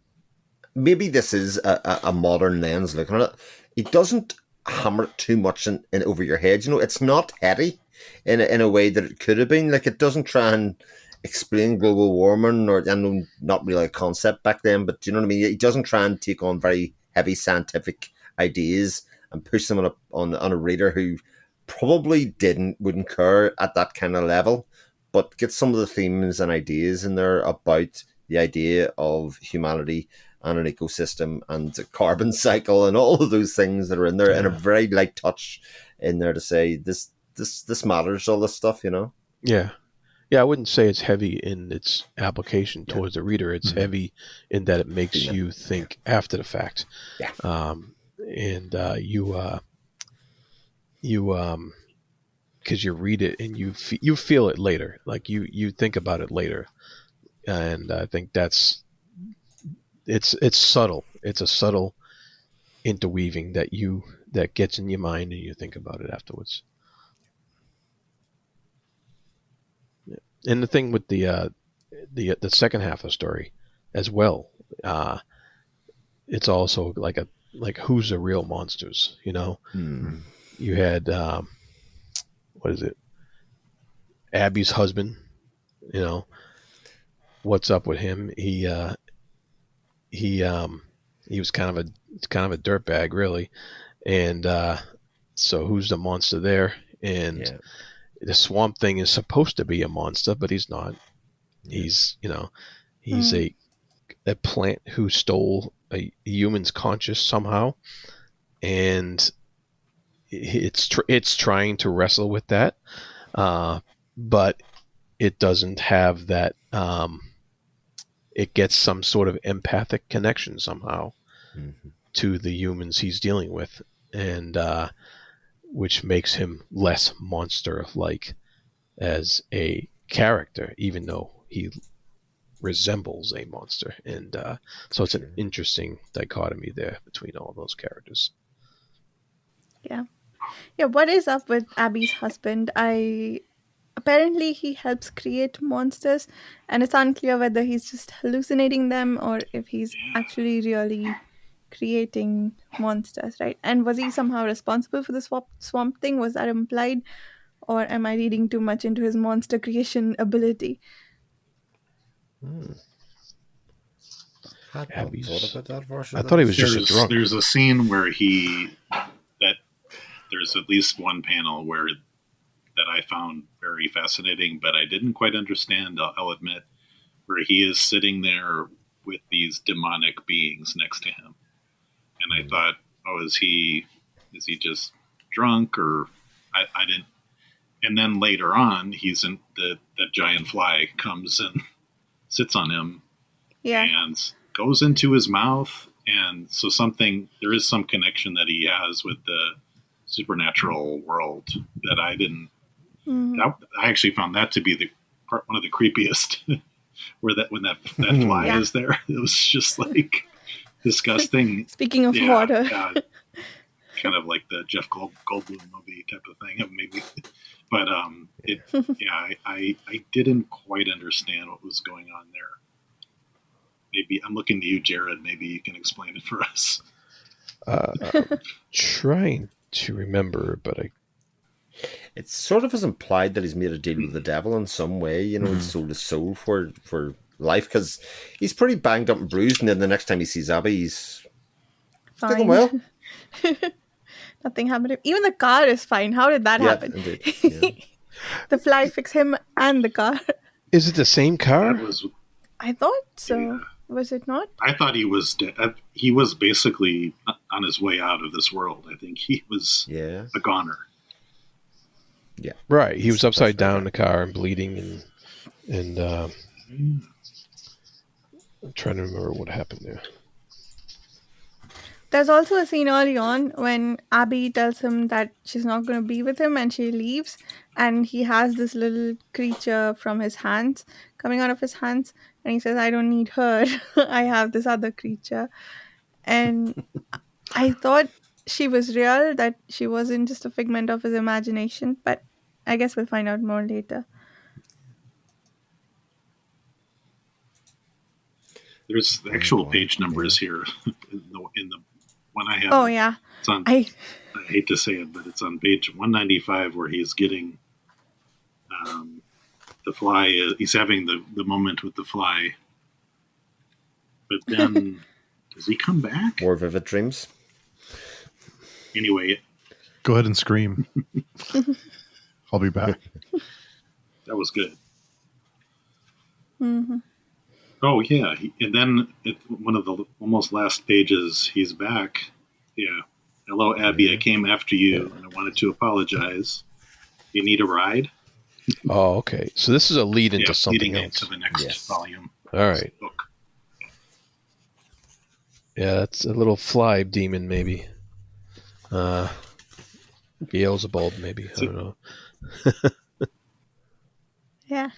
S4: maybe this is a modern lens looking at it. It doesn't hammer it too much in over your head. It's not heady in a way that it could have been. Like, it doesn't try and explain global warming, or I know not really a concept back then, but do you know what I mean? It doesn't try and take on very heavy scientific ideas and push them on a reader who probably wouldn't care at that kind of level, but get some of the themes and ideas in there about the idea of humanity and an ecosystem and a carbon cycle and all of those things that are in there, and a very light touch in there to say this matters, all this stuff,
S2: Yeah. Yeah, I wouldn't say it's heavy in its application towards the reader. It's heavy in that it makes you think after the fact.
S4: Yeah.
S2: And because you read it and you feel it later. Like you think about it later. And I think it's subtle. It's a subtle interweaving that gets in your mind and you think about it afterwards. And the thing with the second half of the story as well, it's also like who's the real monsters, You had what is it, Abby's husband, what's up with him? He was kind of a dirtbag, really, and so who's the monster there? And the Swamp Thing is supposed to be a monster, but he's not. He's he's a plant who stole a human's conscious somehow, and it's trying to wrestle with that, but it doesn't have that. It gets some sort of empathic connection somehow to the humans he's dealing with, and which makes him less monster-like as a character, even though he resembles a monster. And so it's an interesting dichotomy there between all those characters.
S5: Yeah. What is up with Abby's husband? Apparently he helps create monsters, and it's unclear whether he's just hallucinating them or if he's actually really creating monsters, right? And was he somehow responsible for the swamp thing? Was that implied, or am I reading too much into his monster creation ability?
S4: Had not thought about that version.
S2: I thought he was just a drunk.
S3: There's a scene where there's at least one panel where that I found very fascinating, but I didn't quite understand, I'll admit, where he is sitting there with these demonic beings next to him. And I thought, is he just drunk, or I didn't. And then later on, he's in the giant fly comes and sits on him, and goes into his mouth. And so there is some connection that he has with the supernatural world that I didn't. I actually found that to be one of the creepiest, when that fly is there. It was just like disgusting.
S5: Speaking of water,
S3: kind of like the Jeff Goldblum movie type of thing, maybe. But I didn't quite understand what was going on there. Maybe I'm looking to you, Jared. Maybe you can explain it for us.
S2: Trying to remember, but
S4: it sort of is implied that he's made a deal with the devil in some way, and sold his soul for life, because he's pretty banged up and bruised, and then the next time he sees Abby, he's doing well.
S5: Nothing happened to him. Even the car is fine. How did that happen?
S4: Indeed. Yeah.
S5: The fly fixed him and the car.
S2: Is it the same car?
S5: I thought so.
S3: Yeah.
S5: Was it not?
S3: I thought he was dead. He was basically on his way out of this world. I think he was a goner.
S4: Yeah.
S2: Right. He was upside down in the car and bleeding, and I'm trying to remember what happened there.
S5: There's also a scene early on when Abby tells him that she's not going to be with him, and she leaves, and he has this little creature from his hands, coming out of his hands, and he says, I don't need her. I have this other creature. And I thought she was real, that she wasn't just a figment of his imagination, but I guess we'll find out more later.
S3: There's the actual page numbers here in the one I have.
S5: Oh, yeah.
S3: It's on, I hate to say it, but it's on page 195 where he's getting the fly. He's having the moment with the fly. But then, does he come back?
S4: More vivid dreams.
S3: Anyway.
S1: Go ahead and scream. I'll be back.
S3: That was good.
S5: Mm-hmm.
S3: Oh, yeah. And then at one of the almost last pages, he's back. Yeah. Hello, Abby. I came after you, and I wanted to apologize. You need a ride?
S2: Oh, okay. So this is a lead into something else.
S3: Into the next volume.
S2: All right.
S3: Book.
S2: Yeah, that's a little fly demon, maybe. Beelzebub, maybe. I don't know.
S5: Yeah.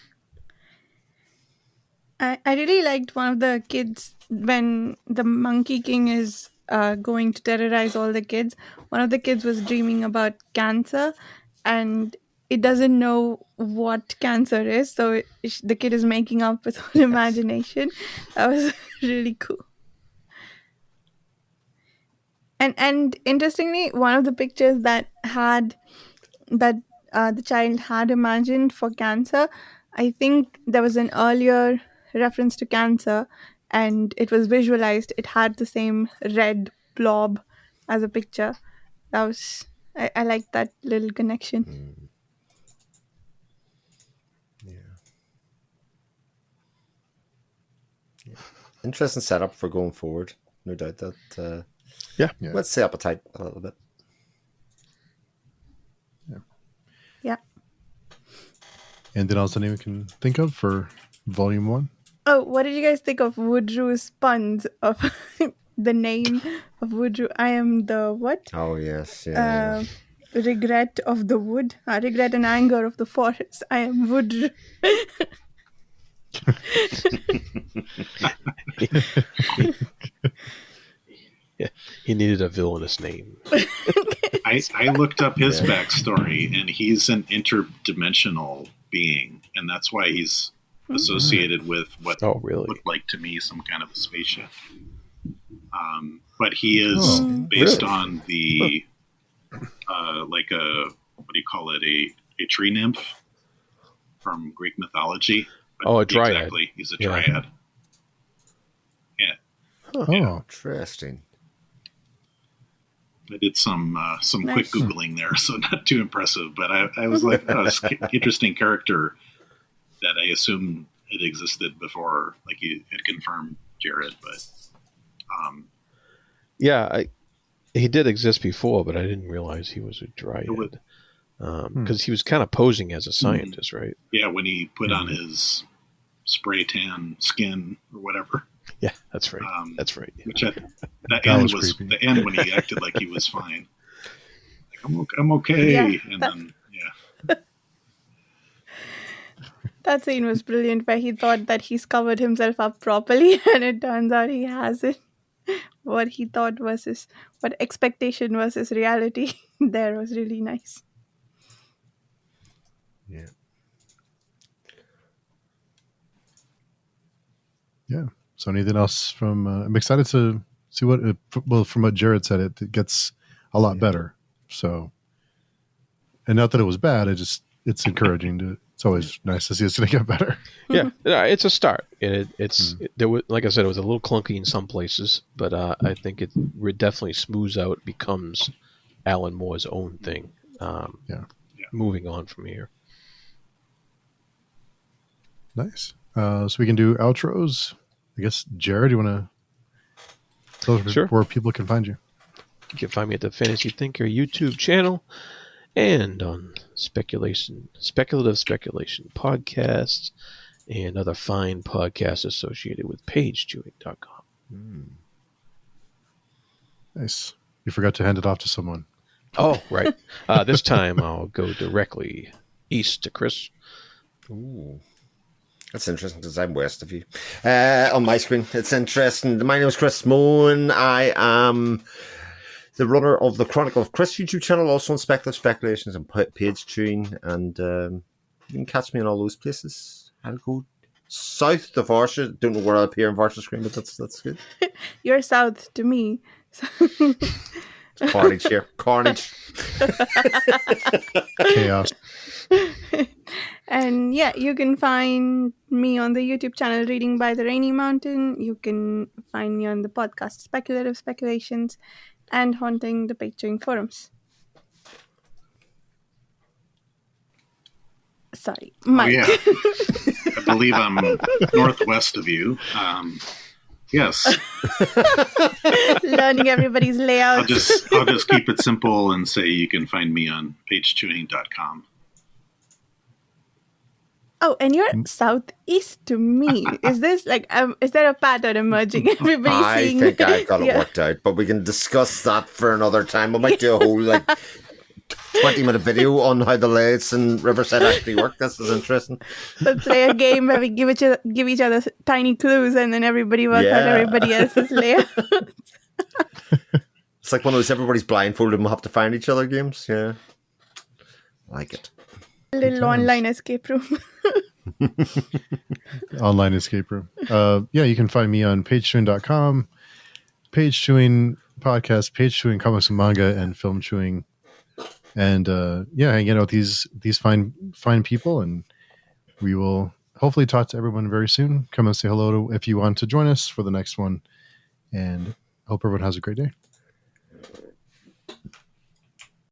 S5: I really liked one of the kids when the Monkey King is going to terrorize all the kids. One of the kids was dreaming about cancer, and it doesn't know what cancer is, so the kid is making up with all imagination. That was really cool. And interestingly, one of the pictures that the child had imagined for cancer, I think there was an earlier reference to cancer, and it was visualized. It had the same red blob as a picture. That was I like that little connection.
S4: Interesting setup for going forward. No doubt that.
S2: Yeah.
S4: Let's the appetite a little bit.
S5: Yeah.
S1: Anything else anyone can think of for volume 1?
S5: Oh, what did you guys think of Woodrew's puns of the name of Woodrew? I am the what?
S4: Oh yes, yeah.
S5: Regret of the wood. Regret and anger of the forest. I am Woodrew.
S2: Yeah, he needed a villainous name.
S3: I looked up his backstory, and he's an interdimensional being, and that's why he's associated with what looked like to me some kind of a spaceship. But he is based on the like a, what do you call it, a tree nymph from Greek mythology.
S2: But a dryad.
S3: Exactly, he's a dryad. Yeah.
S1: Oh,
S4: interesting.
S3: I did some quick Googling there, so not too impressive, but I was like, oh, it's an interesting character that I assume it existed before, like you had confirmed, Jared, but
S2: he did exist before, but I didn't realize he was a dryad because he was kind of posing as a scientist, right?
S3: Yeah, when he put on his spray tan skin or whatever.
S2: Yeah, that's right. That's right.
S3: Which the end was the end when he acted like he was fine. Like, I'm okay, and then
S5: that scene was brilliant, where he thought that he's covered himself up properly, and it turns out he hasn't. What he thought was what expectation versus reality there was really nice.
S4: Yeah.
S1: Yeah. So anything else from? I'm excited to see what. From what Jared said, it gets a lot better. So, and not that it was bad. It's encouraging to. It's always nice to see it's going to get better.
S2: Yeah, it's a start. There was, like I said, it was a little clunky in some places, but I think it definitely smooths out, becomes Alan Moore's own thing. Moving on from here.
S1: Nice. So we can do outros. I guess, Jared, you want to tell us where people can find you?
S2: You can find me at the Fantasy Thinker YouTube channel and on speculative speculation podcasts and other fine podcasts associated with pagechewing.com.
S1: Nice. You forgot to hand it off to someone.
S2: Oh, right. This time I'll go directly east to Chris.
S4: Ooh. That's interesting because I'm west of you. On my screen, it's interesting. My name is Chris Moen. I am the runner of the Chronicle of Chris YouTube channel, also on Speculative Speculations and Page Chewing. And you can catch me in all those places. I'll go south of Varsha. Don't know where I'll appear in Varsha screen, but that's good.
S5: You're south to me.
S4: Carnage here. Carnage.
S1: Chaos.
S5: And you can find me on the YouTube channel Reading by the Rainy Mountain. You can find me on the podcast Speculative Speculations and Haunting the Page Chewing forums. Sorry, Mike.
S3: Oh, yeah. I believe I'm northwest of you. Yes.
S5: Learning everybody's layouts.
S3: I'll just keep it simple and say you can find me on pagechewing.com.
S5: Oh, and you're southeast to me. Is this like, is there a pattern emerging? Everybody's seeing.
S4: I think I've got it worked out, but we can discuss that for another time. We might do a whole 20-minute video on how the layouts in Riverside actually work. This is interesting.
S5: Let's play a game where we give each other tiny clues, and then everybody works out everybody else's layout.
S4: It's like one of those everybody's blindfolded and we'll have to find each other games. Yeah, I like it.
S5: A little online escape room.
S1: Online escape room. You can find me on pagechewing.com, Page Chewing podcast, Page Chewing comics and manga, and Film Chewing. And hanging out with these fine people, and we will hopefully talk to everyone very soon. Come and say hello if you want to join us for the next one, and hope everyone has a great day.